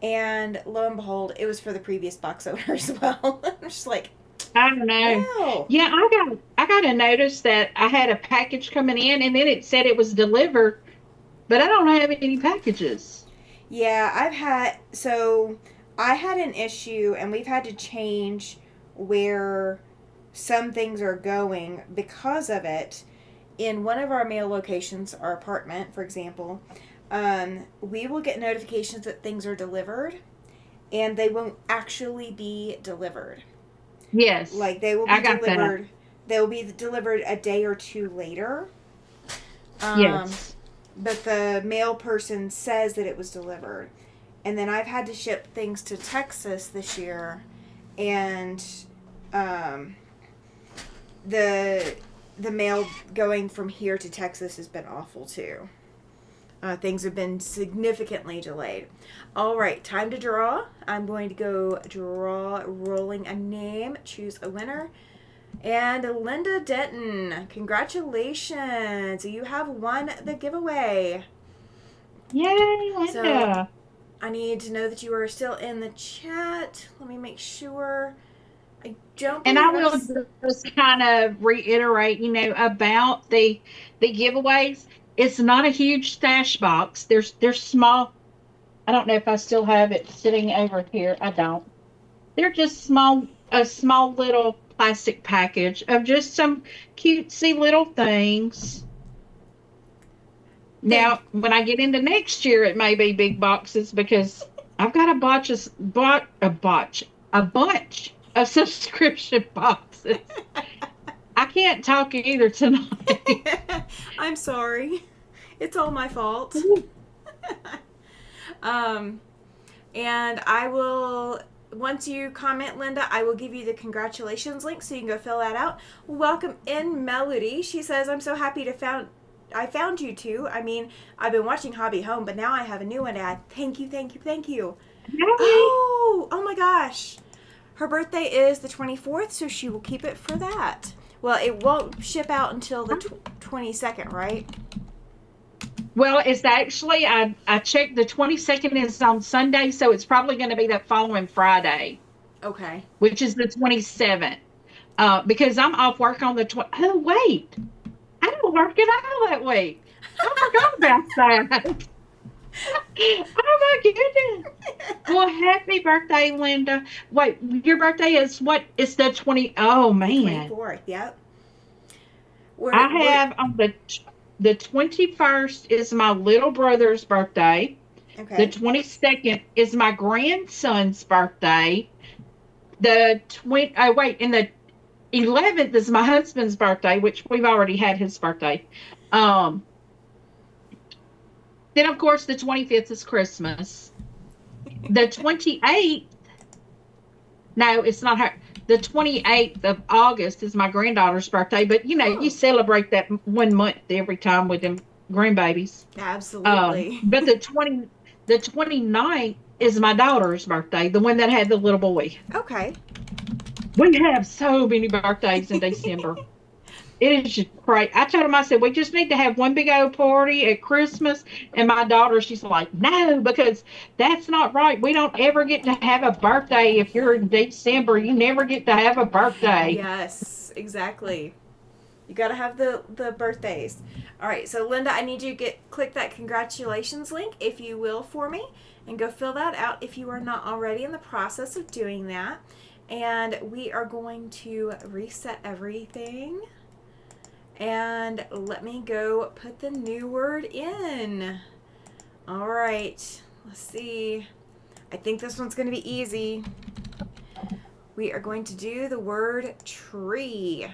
A: And lo and behold, it was for the previous box owner as well. I'm just like,
B: I don't know.
A: wow.
B: Yeah, I got a notice that I had a package coming in, and then it said it was delivered, but I don't have any packages.
A: Yeah, I had an issue, and we've had to change where some things are going because of it. In one of our mail locations, our apartment, for example, we will get notifications that things are delivered, and they won't actually be delivered.
B: Yes.
A: Like, they will be delivered. That. They will be delivered a day or 2 later.
B: Yes.
A: But the mail person says that it was delivered. And then I've had to ship things to Texas this year, and the mail going from here to Texas has been awful too. Things have been significantly delayed. All right, time to draw. I'm going to go draw, rolling a name, choose a winner. And Linda Denton, congratulations. You have won the giveaway.
B: Yay, Linda.
A: So, I need to know that you are still in the chat. Let me make sure. I don't
B: And
A: believe
B: I
A: I've.
B: will just kind of reiterate, about the giveaways. It's not a huge stash box. There's small. I don't know if I still have it sitting over here. I don't. They're just a small little plastic package of just some cutesy little things.
A: Thank.
B: Now, when I get into next year, it may be big boxes because I've got a bunch of subscription boxes. I can't talk either tonight.
A: I'm sorry. It's all my fault. um, and I will. Once you comment, Linda, I will give you the congratulations link so you can go fill that out. Welcome in, Melody. She says, "I'm so happy I found you two. I mean, I've been watching Hobby Home, but now I have a new one to add. Thank you, thank you, thank you."
B: Yay!
A: Oh my gosh. Her birthday is the 24th, so she will keep it for that. Well, it won't ship out until the 22nd, right?
B: Well, it's actually, I checked, the 22nd is on Sunday, so it's probably going to be that following Friday,
A: Okay.
B: which is the 27th. Because I'm off work on the Oh, wait. I don't work at all that week. I forgot about that. Oh, my goodness. Well, happy birthday, Linda. Wait, your birthday is what? It's the 20. Oh, man.
A: 24th, yep.
B: I have on the 21st is my little brother's birthday.
A: Okay.
B: The 22nd is my grandson's birthday. And the 11th is my husband's birthday, which we've already had his birthday. Then of course the 25th is Christmas. The 28th, no, it's not her. The 28th of August is my granddaughter's birthday, but you celebrate that 1 month every time with them grandbabies.
A: Absolutely.
B: But the 29th is my daughter's birthday, the one that had the little boy.
A: Okay.
B: We have so many birthdays in December. It is just great. I told him, I said, we just need to have one big old party at Christmas. And my daughter, she's like, no, because that's not right. We don't ever get to have a birthday if you're in December. You never get to have a birthday.
A: Yes, exactly. You got to have the birthdays. All right, so Linda, I need you to click that congratulations link, if you will, for me, and go fill that out if you are not already in the process of doing that. And we are going to reset everything. And let me go put the new word in. All right, let's see. I think this one's going to be easy. We are going to do the word tree.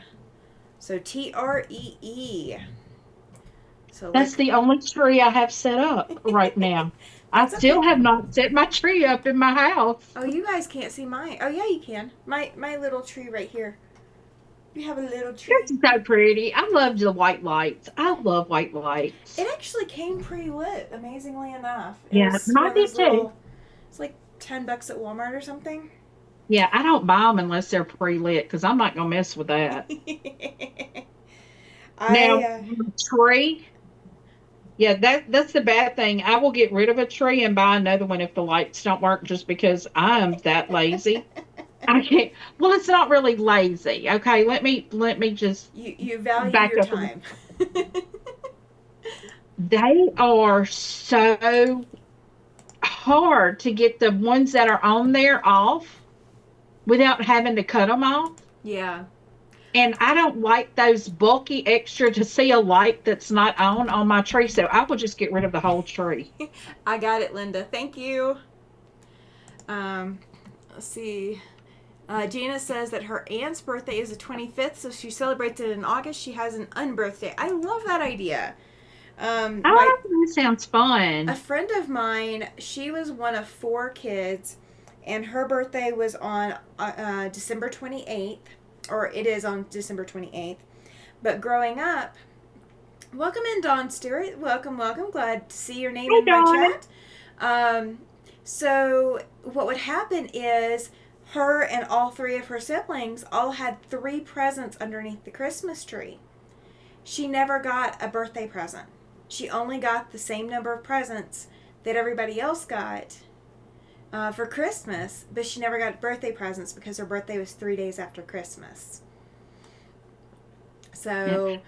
A: So TREE. So
B: that's the only tree I have set up right now. I still have not set my tree up in my house.
A: Oh, you guys can't see mine. Oh, yeah, you can. My little tree right here. You have a little tree.
B: It's so pretty. I love the white lights. I love white lights.
A: It actually came pre-lit, amazingly enough.
B: Mine did too.
A: It's like $10 at Walmart or something.
B: Yeah, I don't buy them unless they're pre-lit because I'm not going to mess with that. Now, tree. Yeah, that's the bad thing. I will get rid of a tree and buy another one if the lights don't work just because I'm that lazy. I can't. Well, it's not really lazy. Okay, let me just
A: you value
B: back
A: your
B: up.
A: time.
B: They are so hard to get the ones that are on there off without having to cut them off.
A: Yeah.
B: And I don't like those bulky extra to see a light that's not on my tree, so I will just get rid of the whole tree.
A: I got it, Linda. Thank you. Let's see. Gina says that her aunt's birthday is the 25th, so she celebrates it in August. She has an unbirthday. I love that idea.
B: That sounds fun.
A: A friend of mine, she was one of 4 kids, and her birthday was on December 28th, or it is on December 28th. But growing up, welcome in, Dawn Stewart. Welcome, welcome. Glad to see your name in my chat. So what would happen is her and all 3 of her siblings all had 3 presents underneath the Christmas tree. She never got a birthday present. She only got the same number of presents that everybody else got for Christmas, but she never got birthday presents because her birthday was 3 days after Christmas. So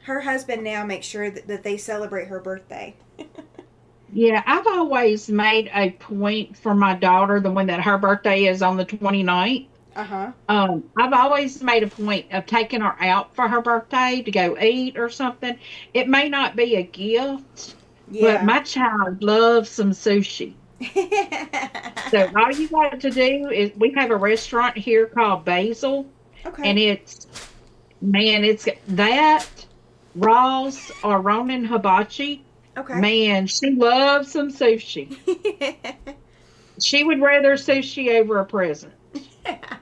A: her husband now makes sure that they celebrate her birthday.
B: Yeah, I've always made a point for my daughter, the one that her birthday is on the 29th.
A: Uh-huh.
B: I've always made a point of taking her out for her birthday to go eat or something. It may not be a gift, but my child loves some sushi. So all you got to do is, we have a restaurant here called Basil, and it's that Ross or Ronin Hibachi.
A: Okay.
B: Man, she loves some sushi. She would rather sushi over a present.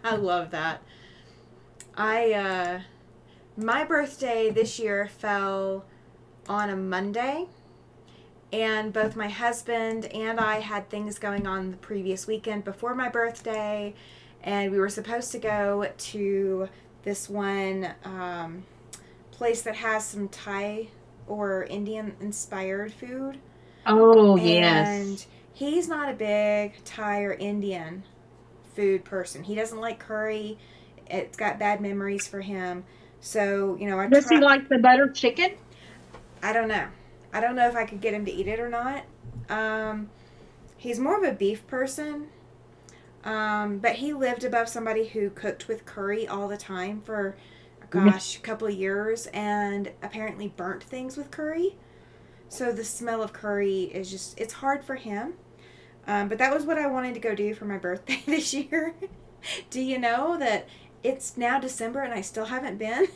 A: I love that. My birthday this year fell on a Monday, and both my husband and I had things going on the previous weekend before my birthday, and we were supposed to go to this one place that has some Thai or Indian inspired food.
B: Oh,
A: and
B: yes.
A: He's not a big Thai or Indian food person. He doesn't like curry. It's got bad memories for him. So,
B: Does he like the butter chicken?
A: I don't know. I don't know if I could get him to eat it or not. He's more of a beef person. But he lived above somebody who cooked with curry all the time for, a couple of years, and apparently burnt things with curry. So the smell of curry is just, it's hard for him. But that was what I wanted to go do for my birthday this year. Do you know that it's now December and I still haven't been?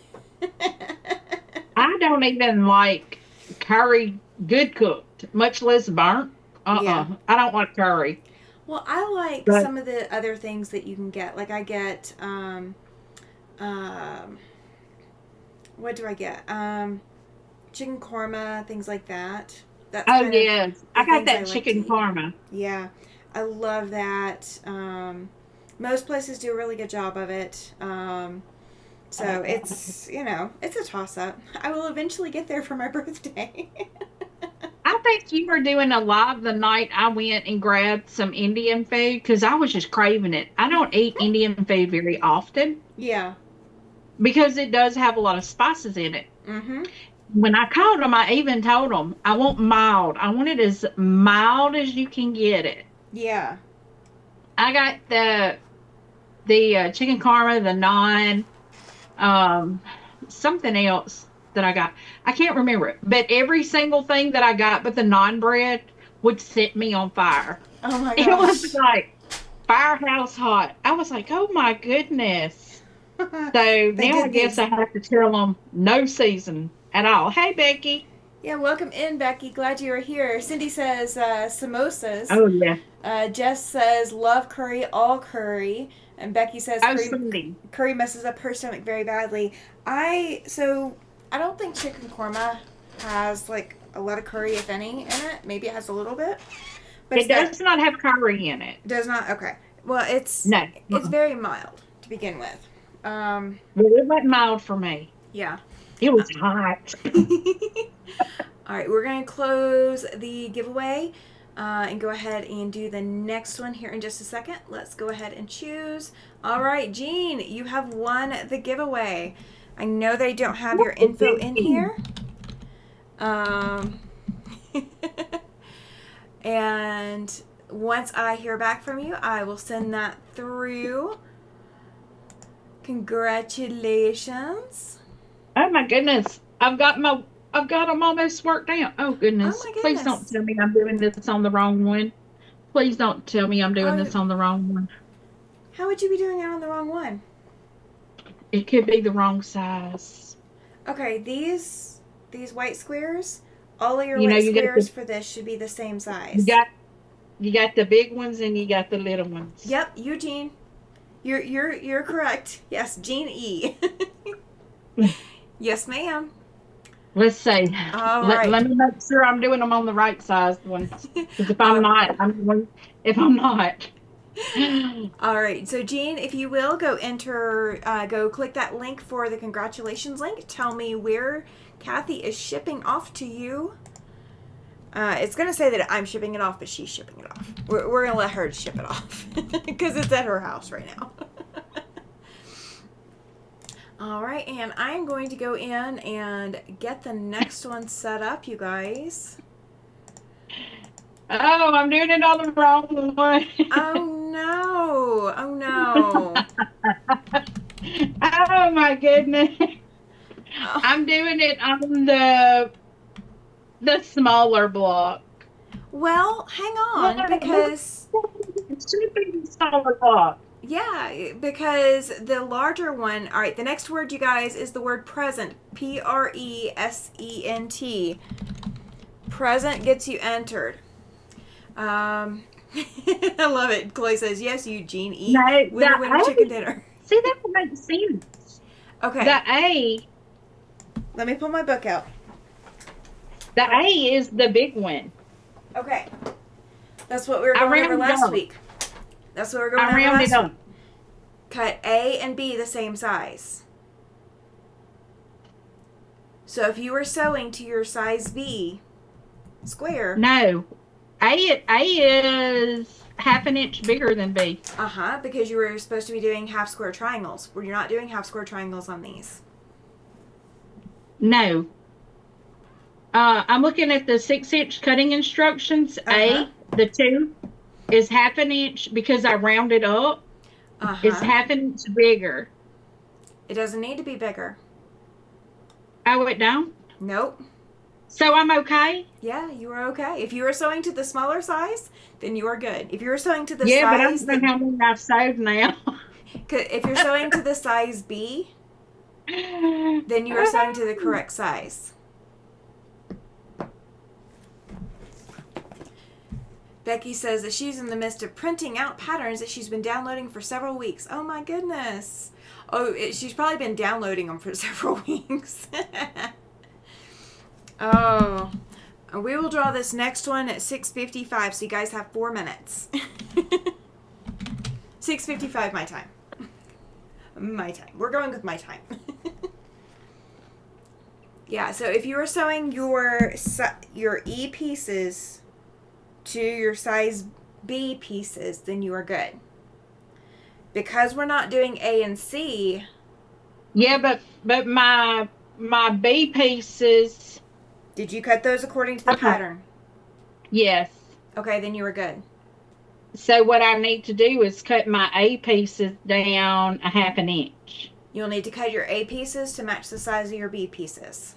B: I don't even like curry good cooked, much less burnt.
A: Yeah.
B: I don't like curry.
A: Well, I like some of the other things that you can get. Like I get, what do I get? Chicken korma, things like that. That's
B: yes. I got that chicken korma.
A: Yeah. I love that. Most places do a really good job of it. So it's, it's a toss-up. I will eventually get there for my birthday.
B: I think you were doing a live the night I went and grabbed some Indian food because I was just craving it. I don't eat Indian food very often.
A: Yeah.
B: Because it does have a lot of spices in it.
A: Mm-hmm.
B: When I called them, I even told them, I want mild. I want it as mild as you can get it.
A: Yeah.
B: I got the chicken korma, the naan, something else that I got. I can't remember it. But every single thing that I got but the naan bread would set me on fire.
A: Oh my gosh.
B: It was like firehouse hot. I was like, oh my goodness. So now I guess I have to tell them no season at all. Hey, Becky.
A: Yeah, welcome in, Becky. Glad you are here. Cindy says samosas.
B: Oh, yeah.
A: Jess says love curry, all curry. And Becky says curry messes up her stomach very badly. I don't think chicken korma has like a lot of curry, if any, in it. Maybe it has a little bit. But
B: it does not have curry in it.
A: Does not? Okay. Well, it's very mild to begin with.
B: Well, it wasn't mild for me.
A: Yeah.
B: It was hot.
A: All right, we're going to close the giveaway and go ahead and do the next one here in just a second. Let's go ahead and choose. All right, Jean, you have won the giveaway. I know they don't have your info in here. And once I hear back from you, I will send that through. Congratulations.
B: Oh my goodness. I've got them almost worked out. Oh goodness.
A: Oh my goodness.
B: Please don't tell me I'm doing this on the wrong one. Please don't tell me I'm doing this on the wrong one.
A: How would you be doing it on the wrong one?
B: It could be the wrong size.
A: Okay, these white squares, all of your white squares for this should be the same size.
B: You got the big ones and you got the little ones.
A: Yep, Eugene. You're correct. Yes, Jean E. Yes, ma'am.
B: Let's see.
A: All right.
B: Let me make sure I'm doing them on the right size ones. Because if I'm not.
A: All right. So, Jean, if you will, go click that link for the congratulations link. Tell me where Cathy is shipping off to you. It's going to say that I'm shipping it off, but she's shipping it off. We're going to let her ship it off because it's at her house right now. All right, and I'm going to go in and get the next one set up, you guys.
B: Oh, I'm doing it on the wrong one.
A: Oh, no. Oh, no.
B: Oh, my goodness.
A: Oh.
B: I'm doing it on the smaller block.
A: Well, hang on, because...
B: It should be the smaller block.
A: Yeah, because the larger one... All right, the next word, you guys, is the word present. Present. Present gets you entered. I love it. Chloe says, yes, Eugene, eat.
B: No,
A: Winner, chicken dinner.
B: See, that would make sense.
A: Okay.
B: The A...
A: Let me pull my book out.
B: The A is the big one.
A: Okay. That's what we were going over last week. That's what we were going over last week. Cut A and B the same size. So if you were sewing to your size B square.
B: No. A is half an inch bigger than B.
A: Because you were supposed to be doing half square triangles. Well, you're not doing half square triangles on these.
B: No. I'm looking at the 6-inch cutting instructions. A, the 2, is half an inch because I rounded up. Is half an inch bigger.
A: It doesn't need to be bigger.
B: I went down?
A: Nope.
B: So I'm okay?
A: Yeah, you are okay. If you were sewing to the smaller size, then you are good. If you were sewing to the
B: size... Yeah, but I don't know how many I've sewed now.
A: If you're sewing to the size B, then you are sewing to the correct size. Becky says that she's in the midst of printing out patterns that she's been downloading for several weeks. Oh my goodness. She's probably been downloading them for several weeks. Oh. We will draw this next one at 6:55, so you guys have 4 minutes. 6:55 my time. My time. We're going with my time. Yeah, so if you are sewing your E pieces to your size B pieces, then you are good. Because we're not doing A and C.
B: Yeah, but my B pieces.
A: Did you cut those according to the pattern?
B: Yes.
A: Okay, then you were good.
B: So what I need to do is cut my A pieces down a half an inch.
A: You'll need to cut your A pieces to match the size of your B pieces.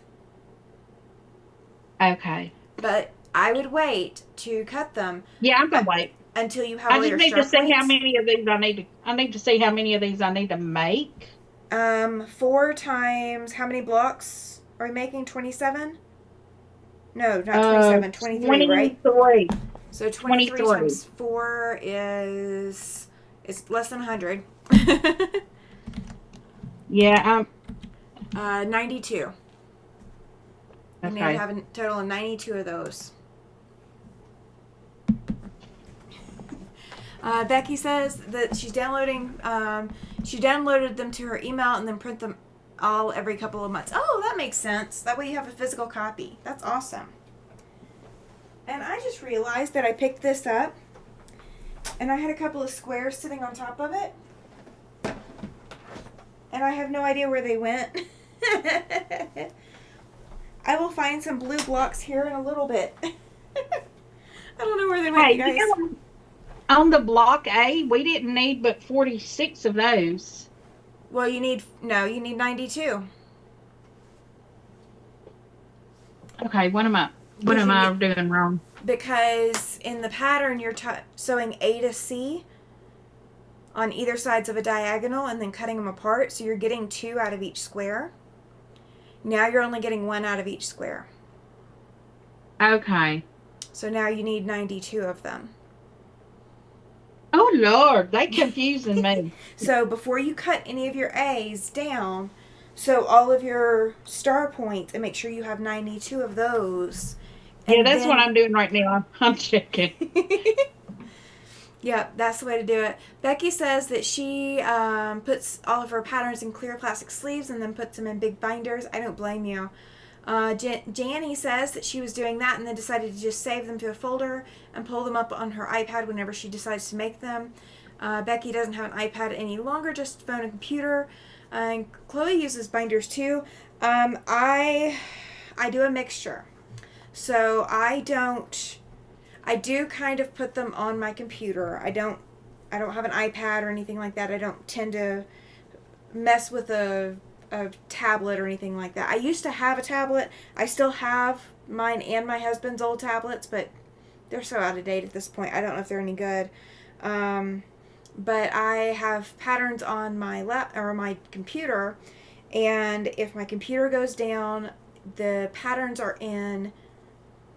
B: Okay.
A: But I would wait to cut them.
B: Yeah, I'm gonna wait
A: until you have. I
B: just need to see how many of these I need to see how many of these I need to make.
A: 4 times how many blocks are we making? 27? No, not 27. 23, right?
B: 23.
A: So 23 times 4 is less than 100.
B: Yeah.
A: 92.
B: Okay.
A: You need to have a total of 92 of those. Becky says that she's downloading. She downloaded them to her email and then print them all every couple of months. Oh, that makes sense. That way you have a physical copy. That's awesome. And I just realized that I picked this up, and I had a couple of squares sitting on top of it, and I have no idea where they went. I will find some blue blocks here in a little bit. I don't know where they went, you guys.
B: On the block A, we didn't need but 46 of those.
A: Well, you need 92.
B: Okay, what am I doing wrong?
A: Because in the pattern, you're sewing A to C on either sides of a diagonal and then cutting them apart. So you're getting 2 out of each square. Now you're only getting 1 out of each square.
B: Okay.
A: So now you need 92 of them.
B: Oh, Lord, they confusing me.
A: So before you cut any of your A's down, sew all of your star points and make sure you have 92 of those.
B: Yeah, that's what I'm doing right now. I'm checking.
A: Yep, that's the way to do it. Becky says that she puts all of her patterns in clear plastic sleeves and then puts them in big binders. I don't blame you. Janny says that she was doing that and then decided to just save them to a folder and pull them up on her iPad whenever she decides to make them. Becky doesn't have an iPad any longer, just phone and computer. And Chloe uses binders too. I do a mixture. So I do kind of put them on my computer. I don't have an iPad or anything like that. I don't tend to mess with a tablet or anything like that. I used to have a tablet. I still have mine and my husband's old tablets, but they're so out of date at this point. I don't know if they're any good. But I have patterns on my my computer, and if my computer goes down, the patterns are in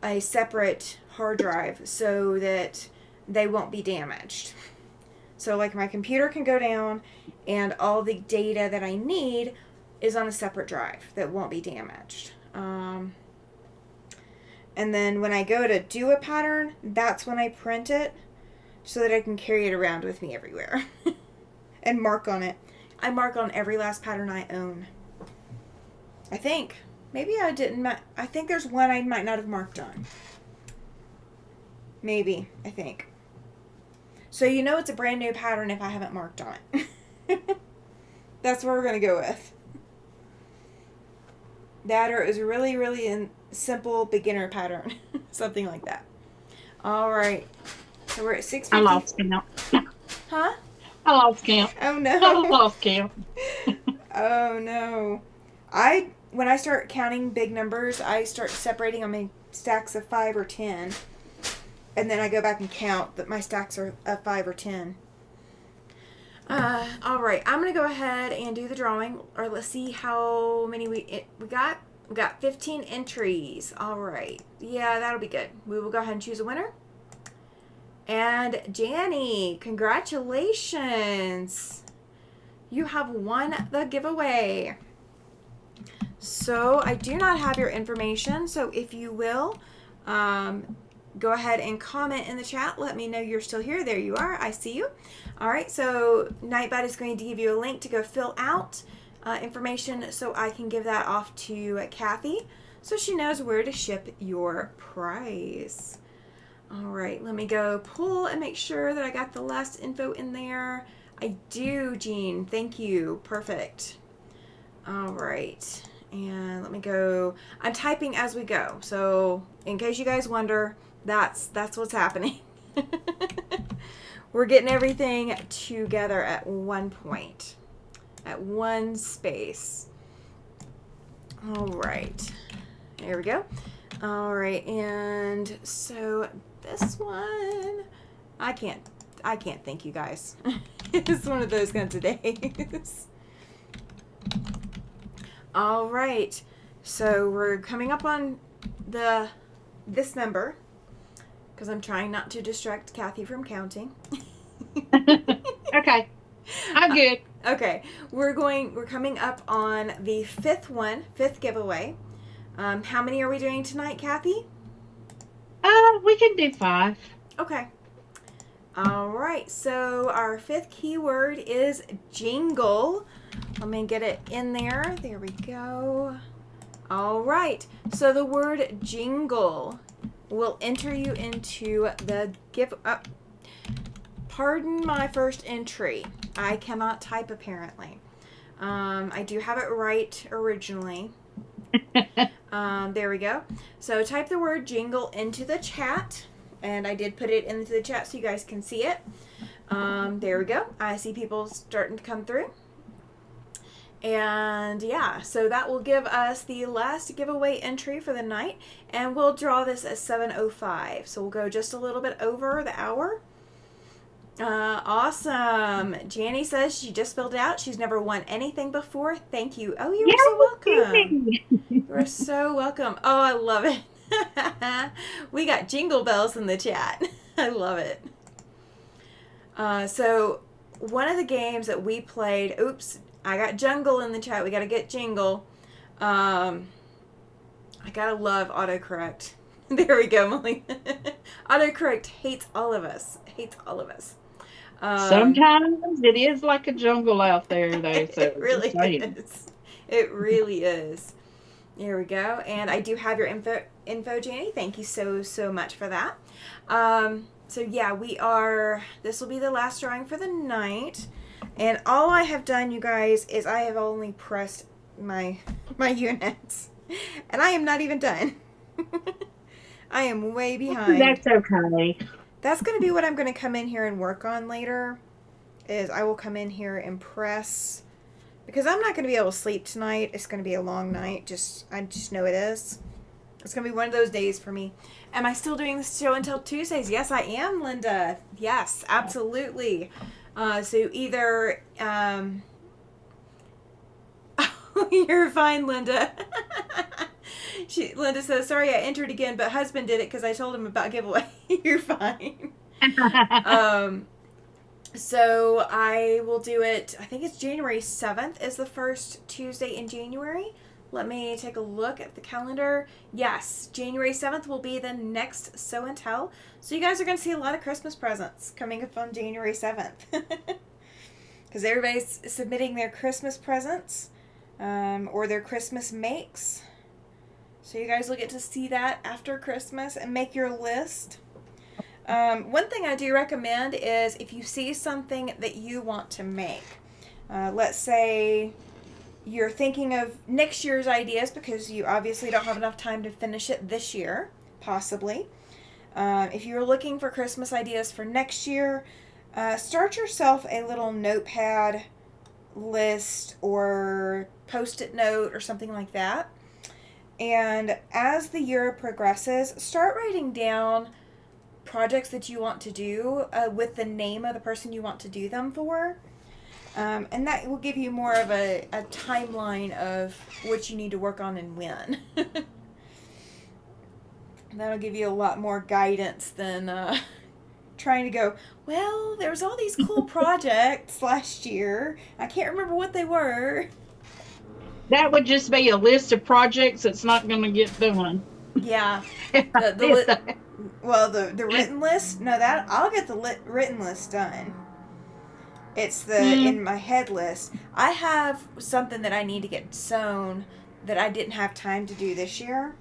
A: a separate hard drive so that they won't be damaged. So like my computer can go down and all the data that I need is on a separate drive that won't be damaged. And then when I go to do a pattern, that's when I print it so that I can carry it around with me everywhere and mark on it. I mark on every last pattern I own. I think. Maybe I didn't. I think there's one I might not have marked on. Maybe. I think. So you know it's a brand new pattern if I haven't marked on it. That's what we're going to go with. That or it was a really, really simple beginner pattern. Something like that. All right. So we're at 6:50.
B: I lost count.
A: Huh?
B: I lost count.
A: Oh, no.
B: I lost count.
A: Oh, no. When I start counting big numbers, I start separating them in stacks of 5 or 10. And then I go back and count that my stacks are of 5 or 10. All right. I'm going to go ahead and do the drawing. Or let's see how many we got. We got 15 entries. All right. Yeah, that'll be good. We will go ahead and choose a winner. And Janny, congratulations. You have won the giveaway. So I do not have your information. So if you will, go ahead and comment in the chat. Let me know you're still here. There you are. I see you. All right. So Nightbot is going to give you a link to go fill out information so I can give that off to Cathy so she knows where to ship your prize. All right. Let me go pull and make sure that I got the last info in there. I do, Jean. Thank you. Perfect. All right. And let me go. I'm typing as we go. So in case you guys wonder, that's what's happening. We're getting everything together at one point, at one space. All right. There we go. All right. And so this one, I can't thank you guys. It's one of those kinds of days. All right, so we're coming up on this number because I'm trying not to distract Cathy from counting.
B: Okay, I'm good.
A: Okay, we're coming up on the fifth giveaway. How many are we doing tonight, Cathy?
B: We can do 5.
A: Okay. All right, so our 5th keyword is jingle. Let me get it in there. There we go. All right, so the word jingle will enter you into the pardon my first entry. I cannot type apparently. I do have it right originally. There we go. So type the word jingle into the chat. And I did put it into the chat so you guys can see it. There we go. I see people starting to come through. And yeah, so that will give us the last giveaway entry for the night. And we'll draw this at 7:05. So we'll go just a little bit over the hour. Awesome. Janny says she just filled it out. She's never won anything before. Thank you. Oh, you're so welcome. You're so welcome. Oh, I love it. We got jingle bells in the chat. I love it. So one of the games that we played, oops, I got jungle in the chat. We got to get jingle. I gotta love autocorrect. There we go, Molly. Autocorrect hates all of us. Hates all of us.
B: Sometimes it is like a jungle out there, though. So
A: it really is. It really is. There we go. And I do have your info, Janie. Thank you so much for that. So yeah, this will be the last drawing for the night. And all I have done, you guys, is I have only pressed my units. And I am not even done. I am way behind.
B: That's okay.
A: That's going to be what I'm going to come in here and work on later. Is I will come in here and press, because I'm not going to be able to sleep tonight. It's going to be a long night. I just know it is. It's going to be one of those days for me. Am I still doing this show until Tuesdays? Yes, I am, Linda. Yes, absolutely. So either you're fine, Linda. Linda says, sorry I entered again, but husband did it because I told him about giveaway. You're fine. So I will do it, I think it's January 7th is the first Tuesday in January. Let me take a look at the calendar. Yes, January 7th will be the next Show and Tell. So you guys are going to see a lot of Christmas presents coming up on January 7th. Because everybody's submitting their Christmas presents or their Christmas makes. So you guys will get to see that after Christmas and make your list. One thing I do recommend is if you see something that you want to make, let's say you're thinking of next year's ideas because you obviously don't have enough time to finish it this year, possibly. If you're looking for Christmas ideas for next year, start yourself a little notepad list or post-it note or something like that. And as the year progresses, start writing down projects that you want to do with the name of the person you want to do them for. And that will give you more of a timeline of what you need to work on and when. That'll give you a lot more guidance than trying to go, well, there was all these cool projects last year. I can't remember what they were.
B: That would just be a list of projects that's not going to get done.
A: Yeah. The written list? No, I'll get the written list done. It's the in my head list. I have something that I need to get sewn that I didn't have time to do this year.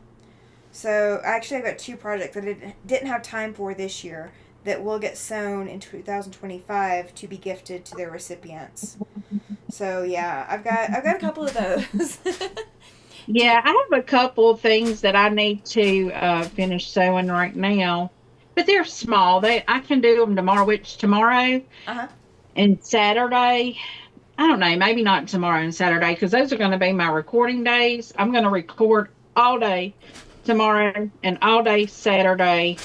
A: So actually I've got two projects that I didn't have time for this year that will get sewn in 2025 to be gifted to their recipients. So yeah, I've got a couple of those.
B: Yeah, I have a couple of things that I need to finish sewing right now, but they're small. I can do them tomorrow, which tomorrow and Saturday. I don't know, maybe not tomorrow and Saturday because those are going to be my recording days. I'm going to record all day tomorrow and all day Saturday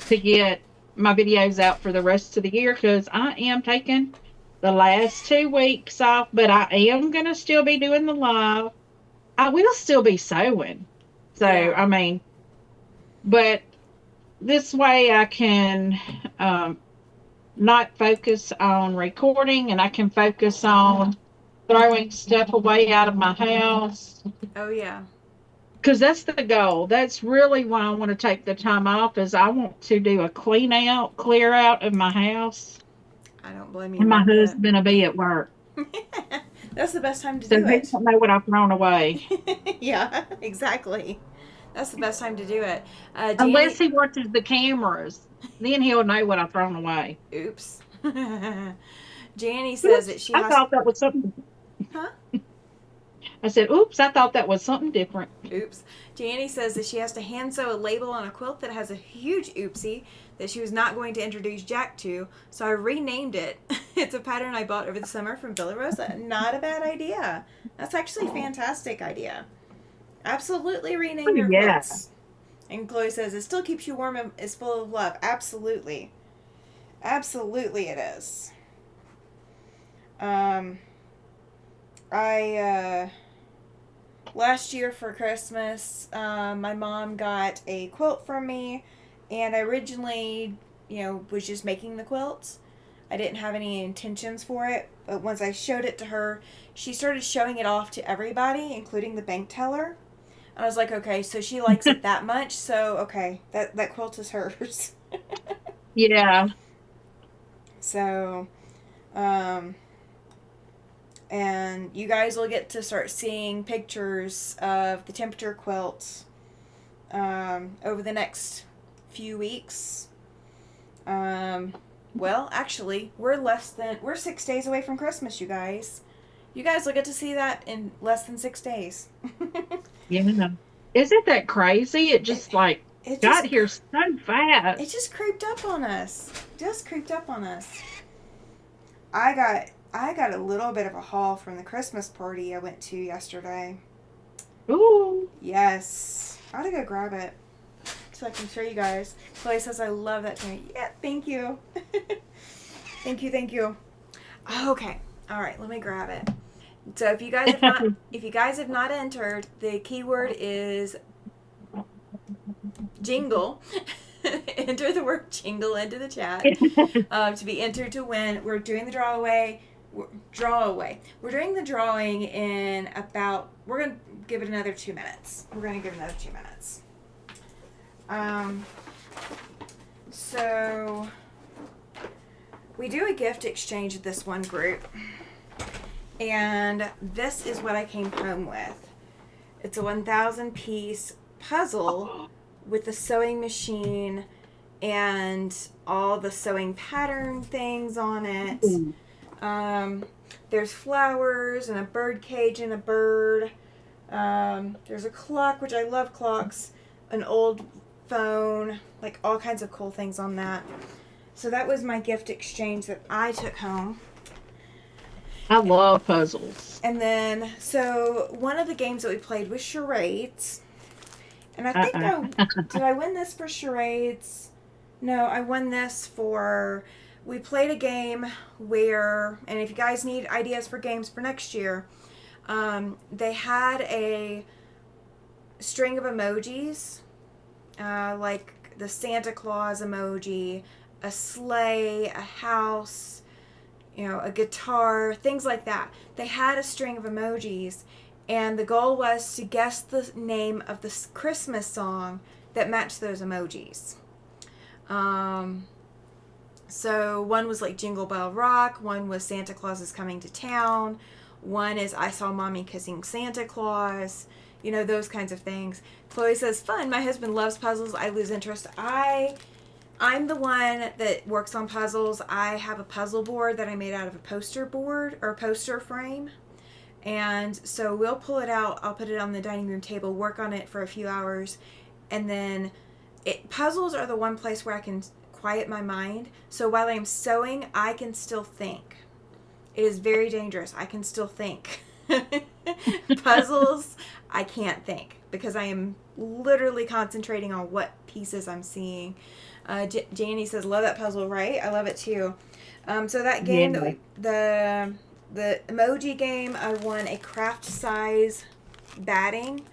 B: to get my videos out for the rest of the year because I am taking the last 2 weeks off, but I am going to still be doing the live. I will still be sewing. So, yeah. I mean, but this way I can not focus on recording and I can focus on throwing stuff away out of my house.
A: Oh, yeah.
B: Because that's the goal. That's really why I want to take the time off is I want to do a clear out of my house.
A: I don't blame you.
B: And my husband will be at work.
A: That's the best time to do it.
B: So he don't know what I've thrown away.
A: Yeah, exactly. That's the best time to do it.
B: Unless he watches the cameras. Then he'll know what I've thrown away.
A: Oops. Janie says that she
B: I thought that was something.
A: Huh?
B: I said, oops, I thought that was something different.
A: Oops. Janie says that she has to hand sew a label on a quilt that has a huge oopsie that she was not going to introduce Jack to, so I renamed it. It's a pattern I bought over the summer from Villa Rosa. Not a bad idea. That's actually a fantastic idea. Absolutely rename your quilts. And Chloe says, it still keeps you warm and is full of love. Absolutely. Absolutely it is. Last year for Christmas, my mom got a quilt from me, and I originally, was just making the quilts. I didn't have any intentions for it, but once I showed it to her, she started showing it off to everybody, including the bank teller. And I was like, okay, so she likes it that much, so okay, that quilt is hers.
B: Yeah.
A: So, And you guys will get to start seeing pictures of the temperature quilts over the next few weeks. Well, actually, we're 6 days away from Christmas, you guys. You guys will get to see that in less than 6 days.
B: Yeah. Isn't that crazy? It just like
A: It
B: got
A: just
B: here so
A: it
B: fast.
A: just creeped up on us. Just creeped up on us. I got a little bit of a haul from the Christmas party I went to yesterday.
B: Ooh.
A: Yes. I ought to go grab it so I can show you guys. Chloe says I love that to me. Yeah, thank you. Thank you. Okay. All right, let me grab it. So if you guys have not entered, the keyword is jingle. Enter the word jingle into the chat to be entered to win. We're doing the draw away. We're doing the drawing in about. We're gonna give it another 2 minutes. So we do a gift exchange at this one group, and this is what I came home with. It's a 1,000 piece puzzle with the sewing machine and all the sewing pattern things on it. There's flowers and a bird cage and a bird. There's a clock, which I love clocks, an old phone, like all kinds of cool things on that. So that was my gift exchange that I took home.
B: I love puzzles.
A: And then, so one of the games that we played was charades. And I think did I win this for charades? No, I won this for, we played a game where, and if you guys need ideas for games for next year, they had a string of emojis, like the Santa Claus emoji, a sleigh, a house, a guitar, things like that. They had a string of emojis, and the goal was to guess the name of the Christmas song that matched those emojis. So one was like Jingle Bell Rock, one was Santa Claus is Coming to Town, one is I Saw Mommy Kissing Santa Claus, those kinds of things. Chloe says, fun, my husband loves puzzles, I lose interest. I'm the one that works on puzzles. I have a puzzle board that I made out of a poster board or poster frame. And so we'll pull it out. I'll put it on the dining room table, work on it for a few hours. And then puzzles are the one place where I can quiet my mind. So while I'm sewing, I can still think. It is very dangerous. I can still think. Puzzles, I can't think because I am literally concentrating on what pieces I'm seeing. Janie says, love that puzzle, right? I love it too. So that game, the emoji game, I won a craft size batting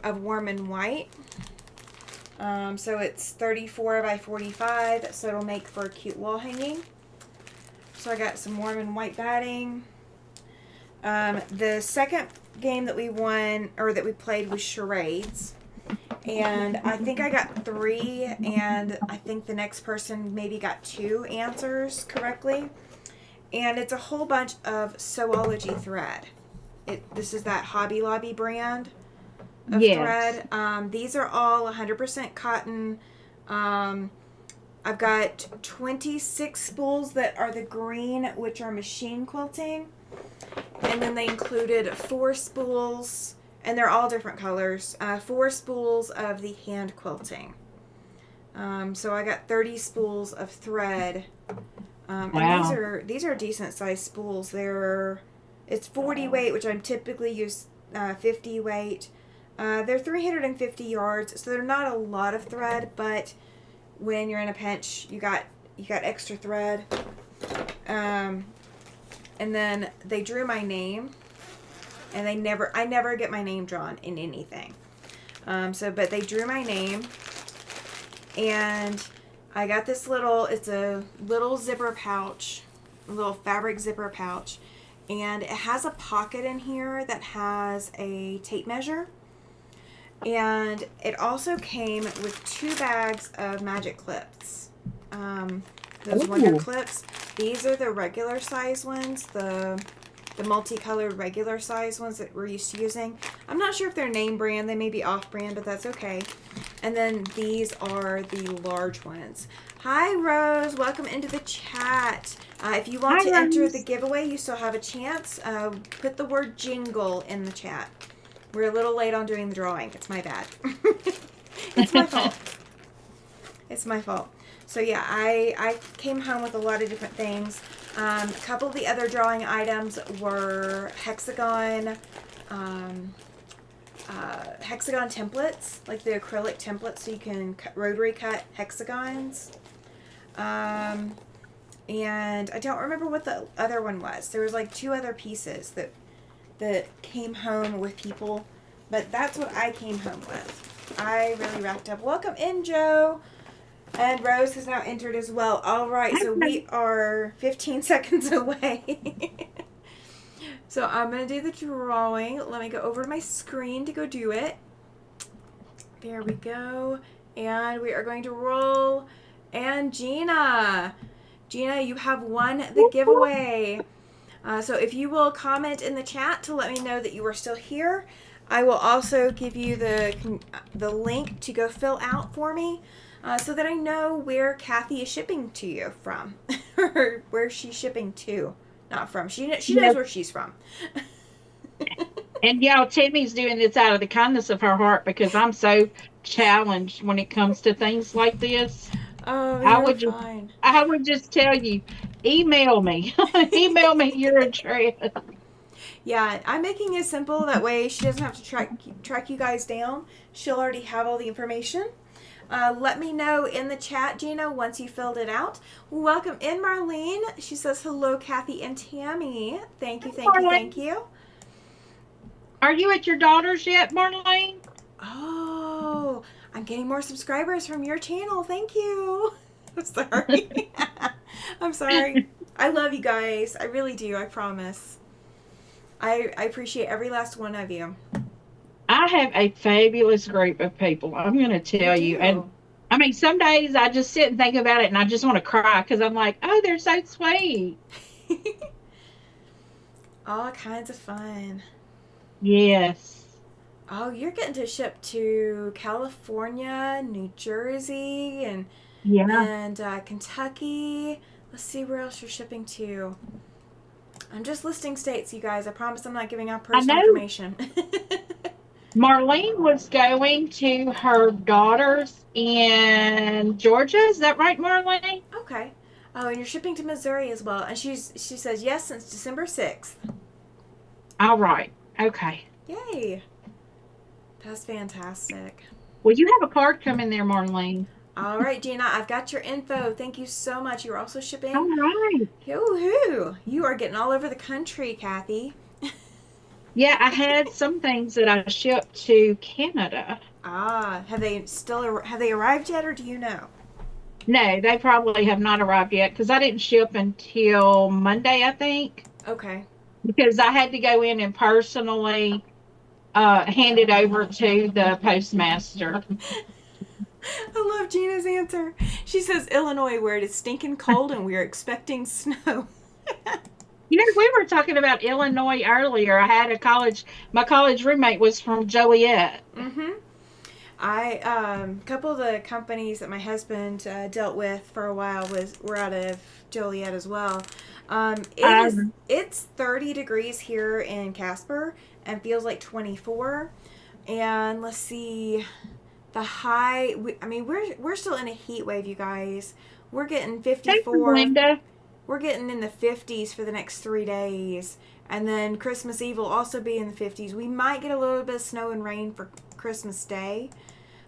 A: of warm and white. So it's 34 by 45, so it'll make for a cute wall hanging. So I got some warm and white batting. The second game that we won, or that we played, was charades. And I think I got 3, and I think the next person maybe got 2 answers correctly. And it's a whole bunch of Sewology thread. This is that Hobby Lobby brand of thread. These are all 100% cotton. I've got 26 spools that are the green, which are machine quilting. And then they included 4 spools, and they're all different colors, 4 spools of the hand quilting. So I got 30 spools of thread. Wow. And these are decent sized spools. It's 40 weight, which I typically use 50 weight. They're 350 yards, so they're not a lot of thread, but when you're in a pinch, you got extra thread. And then they drew my name, and I never get my name drawn in anything. But they drew my name, and I got this it's a little zipper pouch, a little fabric zipper pouch, and it has a pocket in here that has a tape measure. And it also came with 2 bags of magic clips. Those Wonder clips. These are the regular size ones, the the multicolored regular size ones that we're used to using. I'm not sure if they're name brand. They may be off brand, but that's okay. And then these are the large ones. Hi, Rose. Welcome into the chat. If you want to enter the giveaway, you still have a chance. Put the word jingle in the chat. We're a little late on doing the drawing. It's my bad. It's my fault. It's my fault. So yeah, I came home with a lot of different things. A couple of the other drawing items were hexagon templates, like the acrylic templates, so you can rotary cut hexagons. And I don't remember what the other one was. There was like 2 other pieces that came home with people, but that's what I came home with. I really racked up. Welcome in, Joe. And Rose has now entered as well. All right, so we are 15 seconds away. So I'm going to do the drawing. Let me go over to my screen to go do it. There we go. And we are going to roll. And Gina, you have won the giveaway. So if you will comment in the chat to let me know that you are still here, I will also give you the link to go fill out for me. So that I know where Cathy is shipping to you from, or where she's shipping to, not from. She knows where she's from.
B: And y'all, Timmy's doing this out of the kindness of her heart because I'm so challenged when it comes to things like this.
A: Oh, fine.
B: I would just tell you, email me, email me your address.
A: Yeah, I'm making it simple. That way she doesn't have to track you guys down. She'll already have all the information. Let me know in the chat, Gina, once you filled it out. Welcome in, Marlene. She says, hello, Cathy and Tammy. Thank you.
B: Are you at your daughter's yet, Marlene?
A: Oh, I'm getting more subscribers from your channel. Thank you. I'm sorry. I'm sorry. I love you guys. I really do. I promise. I appreciate every last one of you.
B: I have a fabulous group of people. I'm going to tell you. And I mean, some days I just sit and think about it and I just want to cry because I'm like, oh, they're so sweet.
A: All kinds of fun.
B: Yes.
A: Oh, you're getting to ship to California, New Jersey, and Kentucky. Let's see where else you're shipping to. I'm just listing states, you guys. I promise I'm not giving out personal information.
B: Marlene was going to her daughter's in Georgia. Is that right, Marlene?
A: Okay. Oh, and you're shipping to Missouri as well. And she says yes since December 6th.
B: All right. Okay.
A: Yay. That's fantastic.
B: Well, you have a card coming there, Marlene.
A: All right, Gina, I've got your info. Thank you so much. You're also shipping.
B: All right.
A: Yoo-hoo. You are getting all over the country, Cathy.
B: Yeah, I had some things that I shipped to Canada.
A: Ah, have they arrived yet, or do you know?
B: No, they probably have not arrived yet because I didn't ship until Monday, I think.
A: Okay.
B: Because I had to go in and personally hand it over to the postmaster.
A: I love Gina's answer. She says Illinois, where it is stinking cold and we're expecting snow.
B: You know, we were talking about Illinois earlier. I had my college roommate was from Joliet.
A: Mm-hmm. A couple of the companies that my husband dealt with for a while were out of Joliet as well. It's 30 degrees here in Casper and feels like 24. And let's see, the high. We're still in a heat wave, you guys. We're getting 54.
B: Hey, Linda.
A: We're getting in the 50s for the next 3 days. And then Christmas Eve will also be in the 50s. We might get a little bit of snow and rain for Christmas Day.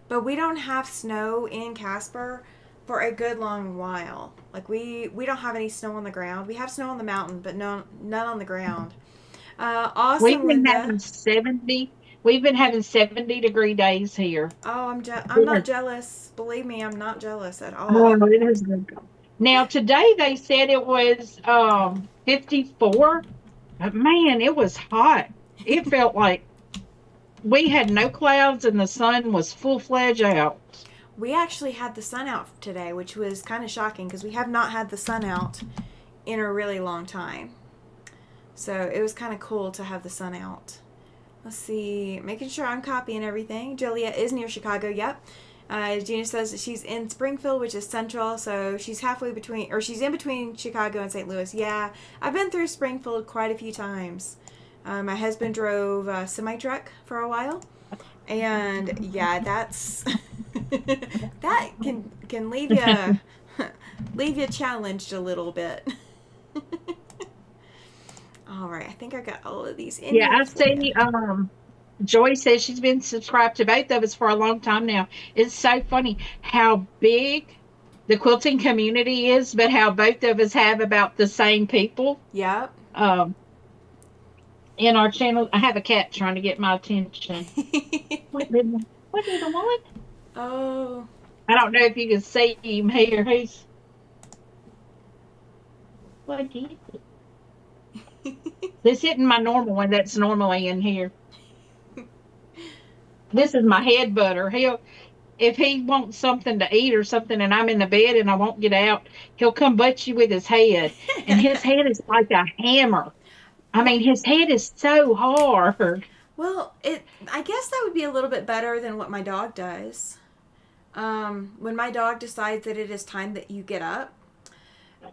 A: But we don't have snow in Casper for a good long while. Like, we don't have any snow on the ground. We have snow on the mountain, but none on the ground. Awesome,
B: We've been having 70-degree days here.
A: Oh, I'm not jealous. Believe me, I'm not jealous at all.
B: Oh, it is good. Now, today they said it was 54. But man, it was hot. It felt like we had no clouds and the sun was full-fledged out.
A: We actually had the sun out today, which was kind of shocking because we have not had the sun out in a really long time. So it was kind of cool to have the sun out. Let's see, making sure I'm copying everything. Joliet is near Chicago, yep. Gina says that she's in Springfield, which is central, so she's halfway between, or she's in between Chicago and St. Louis. Yeah, I've been through Springfield quite a few times. My husband drove a semi-truck for a while, and yeah, that's that can leave you leave you challenged a little bit. All right, I think I got all of these in
B: Yeah,
A: here
B: I
A: for you.
B: see. Joy says she's been subscribed to both of us for a long time now. It's so funny how big the quilting community is, but how both of us have about the same people.
A: Yep.
B: Um, in our channel, I have a cat trying to get my attention. What little one?
A: Oh.
B: I don't know if you can see him here. What is it? This isn't my normal one that's normally in here. This is my head butter. If he wants something to eat or something and I'm in the bed and I won't get out, he'll come butt you with his head. And his head is like a hammer. I mean, his head is so hard.
A: Well, I guess that would be a little bit better than what my dog does. When my dog decides that it is time that you get up,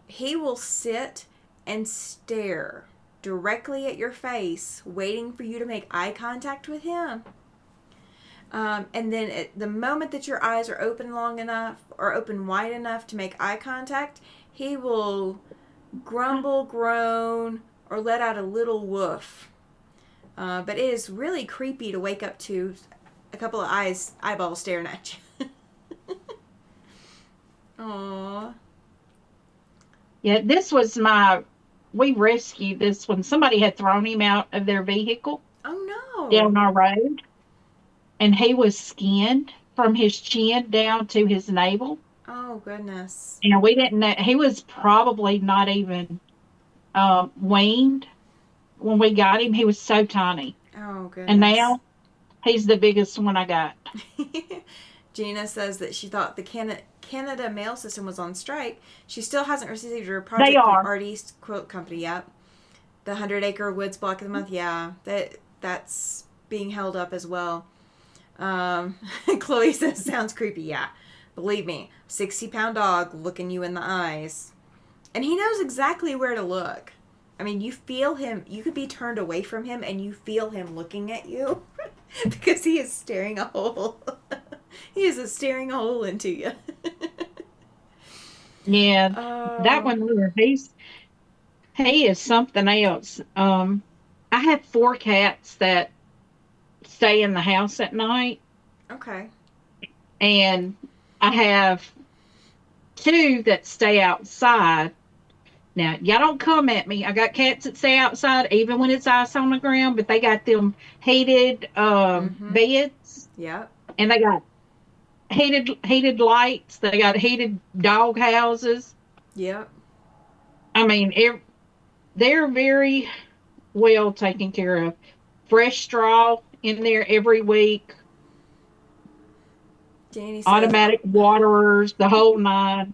A: he will sit and stare directly at your face, waiting for you to make eye contact with him. And then at the moment that your eyes are open long enough or open wide enough to make eye contact, he will grumble, groan, or let out a little woof. But it is really creepy to wake up to a couple of eyeballs staring at you. Aww.
B: Yeah, we rescued this one. Somebody had thrown him out of their vehicle
A: Oh
B: down
A: no.
B: our road, and he was skinned from his chin down to his navel.
A: Oh goodness.
B: And we didn't know, he was probably not even weaned when we got him. He was so tiny.
A: Oh goodness.
B: And now he's the biggest one I got.
A: Gina says that she thought the Canada mail system was on strike. She still hasn't received her project from Artiste Quilt Company yet. The 100-acre woods block of the month, yeah, that's being held up as well. Chloe says, sounds creepy, yeah. Believe me, 60-pound dog looking you in the eyes. And he knows exactly where to look. I mean, you feel him, you could be turned away from him and you feel him looking at you because he is staring a hole. He is staring a hole into you.
B: Yeah, that one there, he is something else. I have 4 cats that stay in the house at night.
A: Okay.
B: And I have 2 that stay outside. Now, y'all don't come at me. I got cats that stay outside even when it's ice on the ground, but they got them heated beds.
A: Yep.
B: And they got heated lights. They got heated dog houses.
A: Yep.
B: I mean, they're very well taken care of. Fresh straw in there every week.
A: Danny says,
B: Automatic waterers, the whole 9.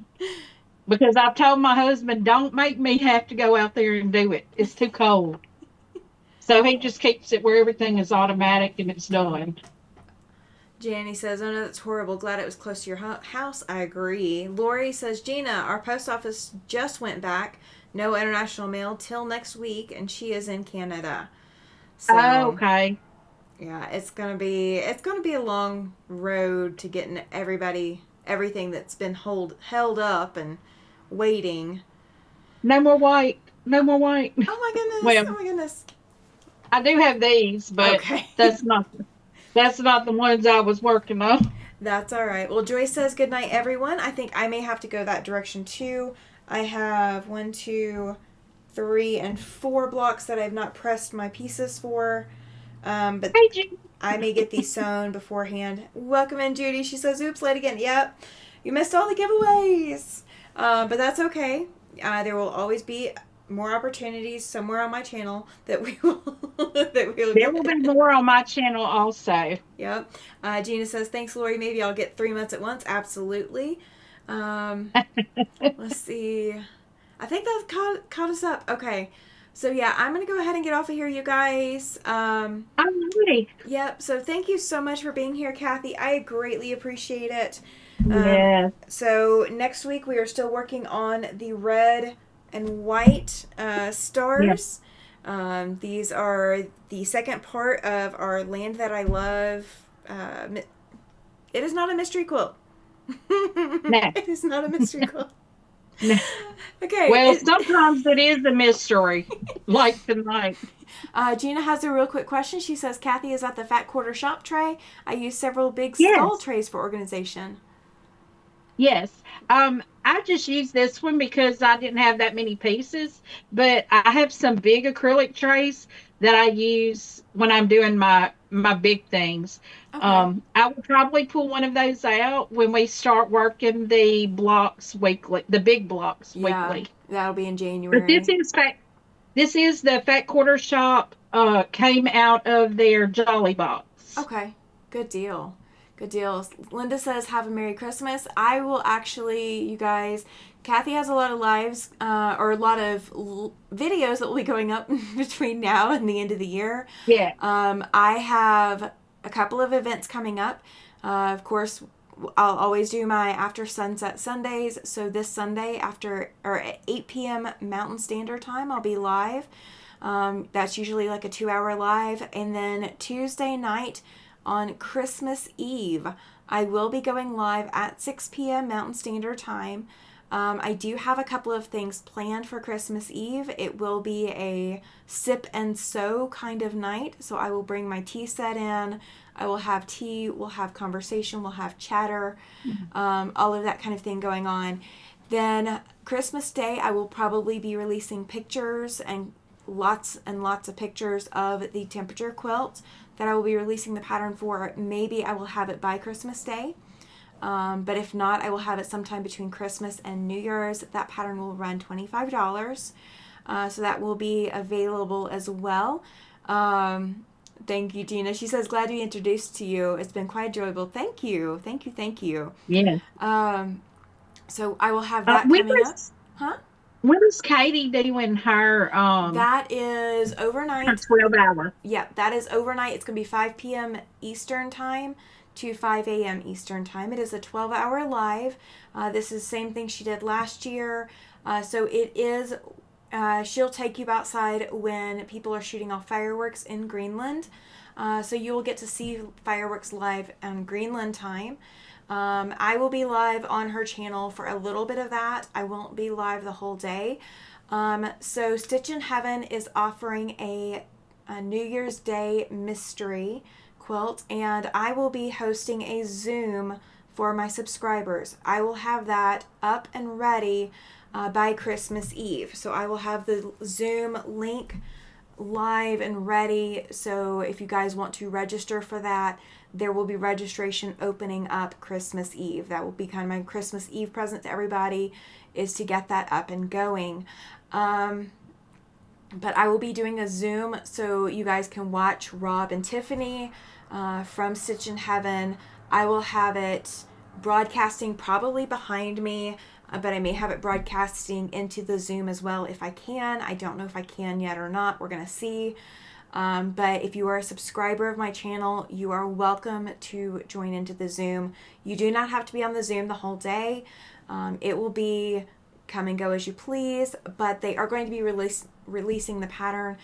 B: Because I've told my husband, don't make me have to go out there and do it. It's too cold. So he just keeps it where everything is automatic and it's done.
A: Janny says, oh no, that's horrible. Glad it was close to your house. I agree. Lori says, Gina, our post office just went back. No international mail till next week, and she is in Canada. So,
B: okay.
A: Yeah, it's gonna be a long road to getting everything that's been held up and waiting.
B: No more white. No more white.
A: Oh my goodness.
B: Well,
A: oh my goodness.
B: I do have these, but
A: okay.
B: that's not the ones I was working on.
A: That's all right. Well, Joyce says, good night, everyone. I think I may have to go that direction too. I have 1, 2, 3, and 4 blocks that I've not pressed my pieces for. But I may get these sewn beforehand. Welcome in, Judy. She says, oops, late again. Yep. You missed all the giveaways. But that's okay. There will always be more opportunities somewhere on my channel that we will
B: there will be more on my channel also.
A: Yep. Gina says, thanks, Lori. Maybe I'll get 3 months at once. Absolutely. Let's see. I think that caught us up. Okay. So yeah, I'm gonna go ahead and get off of here, you guys.
B: I'm ready.
A: Yep. So thank you so much for being here, Cathy. I greatly appreciate it. Um,
B: Yes.
A: so next week we are still working on the red and white
B: Yeah.
A: stars. These are the second part of our Land That I Love. It is not a mystery quilt.
B: No.
A: It is not a mystery quilt.
B: No.
A: Okay.
B: Well, sometimes it is a mystery, like tonight.
A: Gina has a real quick question. She says, Cathy, is that the fat quarter shop tray? I use several big skull
B: Yes.
A: trays for organization.
B: Yes. I just used this one because I didn't have that many pieces, but I have some big acrylic trays that I use when I'm doing my big things.
A: Okay.
B: I will probably pull one of those out when we start working the blocks weekly, the big blocks
A: Yeah,
B: weekly.
A: that'll be in
B: But
A: January.
B: this is the Fat Quarter Shop came out of their Jolly box.
A: Okay. Good deal. Good deal. Linda says, have a Merry Christmas. I will actually, you guys, Cathy has a lot of lives or a lot of videos that will be going up between now and the end of the year.
B: Yeah.
A: I have a couple of events coming up. Of course, I'll always do my after sunset Sundays. So this Sunday after or at 8 p.m. Mountain Standard Time, I'll be live. That's usually like a 2-hour live. And then Tuesday night on Christmas Eve, I will be going live at 6 p.m. Mountain Standard Time. I do have a couple of things planned for Christmas Eve. It will be a sip and sew kind of night. So I will bring my tea set in. I will have tea, we'll have conversation, we'll have chatter, all of that kind of thing going on. Then Christmas Day, I will probably be releasing pictures and lots of pictures of the temperature quilt that I will be releasing the pattern for. Maybe I will have it by Christmas Day. But if not, I will have it sometime between Christmas and New Year's. That pattern will run $25. So that will be available as well. Thank you, Gina. She says, glad to be introduced to you. It's been quite enjoyable. Thank you. Thank you. Thank you.
B: Yes.
A: So I will have
B: Uh,
A: that
B: when
A: coming up.
B: is
A: Huh?
B: when is Katie doing
A: That is
B: her
A: overnight.
B: 12 hour?
A: Yeah, that is overnight. It's going to be 5 p.m. Eastern Time to 5 a.m. Eastern Time. It is a 12-hour live. This is the same thing she did last year. So it is, she'll take you outside when people are shooting off fireworks in Greenland. So you will get to see fireworks live on Greenland time. I will be live on her channel for a little bit of that. I won't be live the whole day. So Stitch in Heaven is offering a New Year's Day mystery quilt, and I will be hosting a Zoom for my subscribers. I will have that up and ready by Christmas Eve. So I will have the Zoom link live and ready. So if you guys want to register for that, there will be registration opening up Christmas Eve. That will be kind of my Christmas Eve present to everybody, is to get that up and going. But I will be doing a Zoom so you guys can watch Rob and Tiffany from Stitch in Heaven. I will have it broadcasting probably behind me, but I may have it broadcasting into the Zoom as well if I can. I don't know if I can yet or not. We're going to see. But if you are a subscriber of my channel, you are welcome to join into the Zoom. You do not have to be on the Zoom the whole day. It will be come and go as you please, but they are going to be releasing the pattern.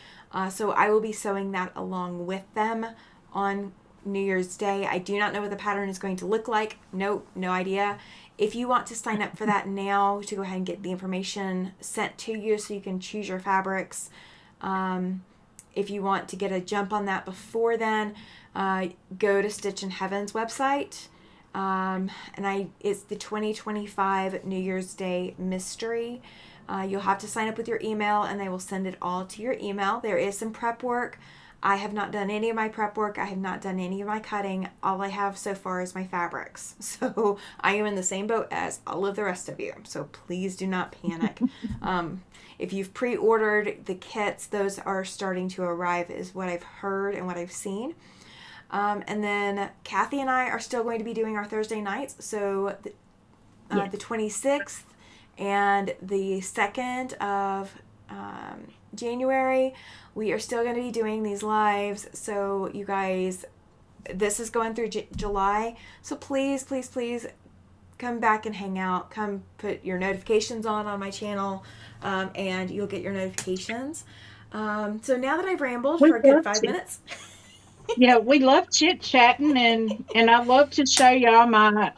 A: So I will be sewing that along with them on New Year's Day. I do not know what the pattern is going to look like. No idea. If you want to sign up for that now, to go ahead and get the information sent to you so you can choose your fabrics. If you want to get a jump on that before then, go to Stitch in Heaven's website. It's the 2025 New Year's Day mystery. You'll have to sign up with your email and they will send it all to your email. There is some prep work. I have not done any of my prep work. I have not done any of my cutting. All I have so far is my fabrics. So I am in the same boat as all of the rest of you. So please do not panic. If you've pre-ordered the kits, those are starting to arrive is what I've heard and what I've seen. And then Cathy and I are still going to be doing our Thursday nights. So the 26th and the 2nd of January, we are still going to be doing these lives. So, you guys, this is going through July. So, please, please, please come back and hang out. Come put your notifications on my channel, and you'll get your notifications. So, now that I've rambled
B: We
A: for a good
B: love
A: 5 minutes.
B: Yeah, we love chit chatting, and I love to show y'all my.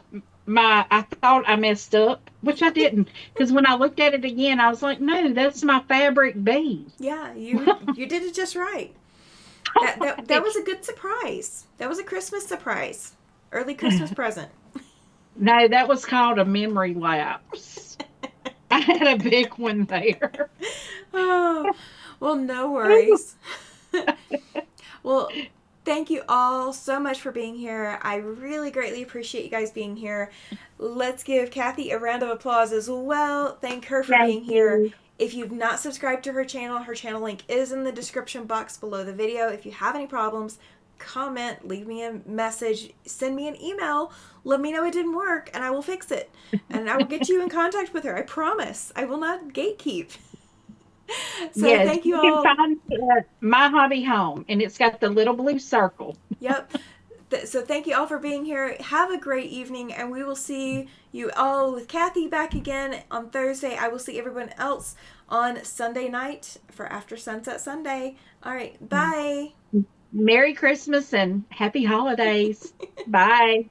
B: I thought I messed up, which I didn't, because when I looked at it again, I was like, no, that's my fabric bead.
A: Yeah, you did it just right. That was a good surprise. That was a Christmas surprise. Early Christmas present.
B: No, that was called a memory lapse. I had a big one there.
A: Oh, well, no worries. Well, thank you all so much for being here. I really greatly appreciate you guys being here. Let's give Cathy a round of applause as well. Thank her for being here. If you've not subscribed to her channel link is in the description box below the video. If you have any problems, comment, leave me a message, send me an email, let me know it didn't work, and I will fix it. And I will get you in contact with her. I promise. I will not gatekeep. So
B: Yes,
A: thank you
B: you
A: all.
B: can find My Hobby Home, and it's got the little blue circle.
A: Yep. So thank you all for being here. Have a great evening, and we will see you all with Cathy back again on Thursday. I will see everyone else on Sunday night for After Sunset Sunday. All right. Bye.
B: Merry Christmas and happy holidays. Bye.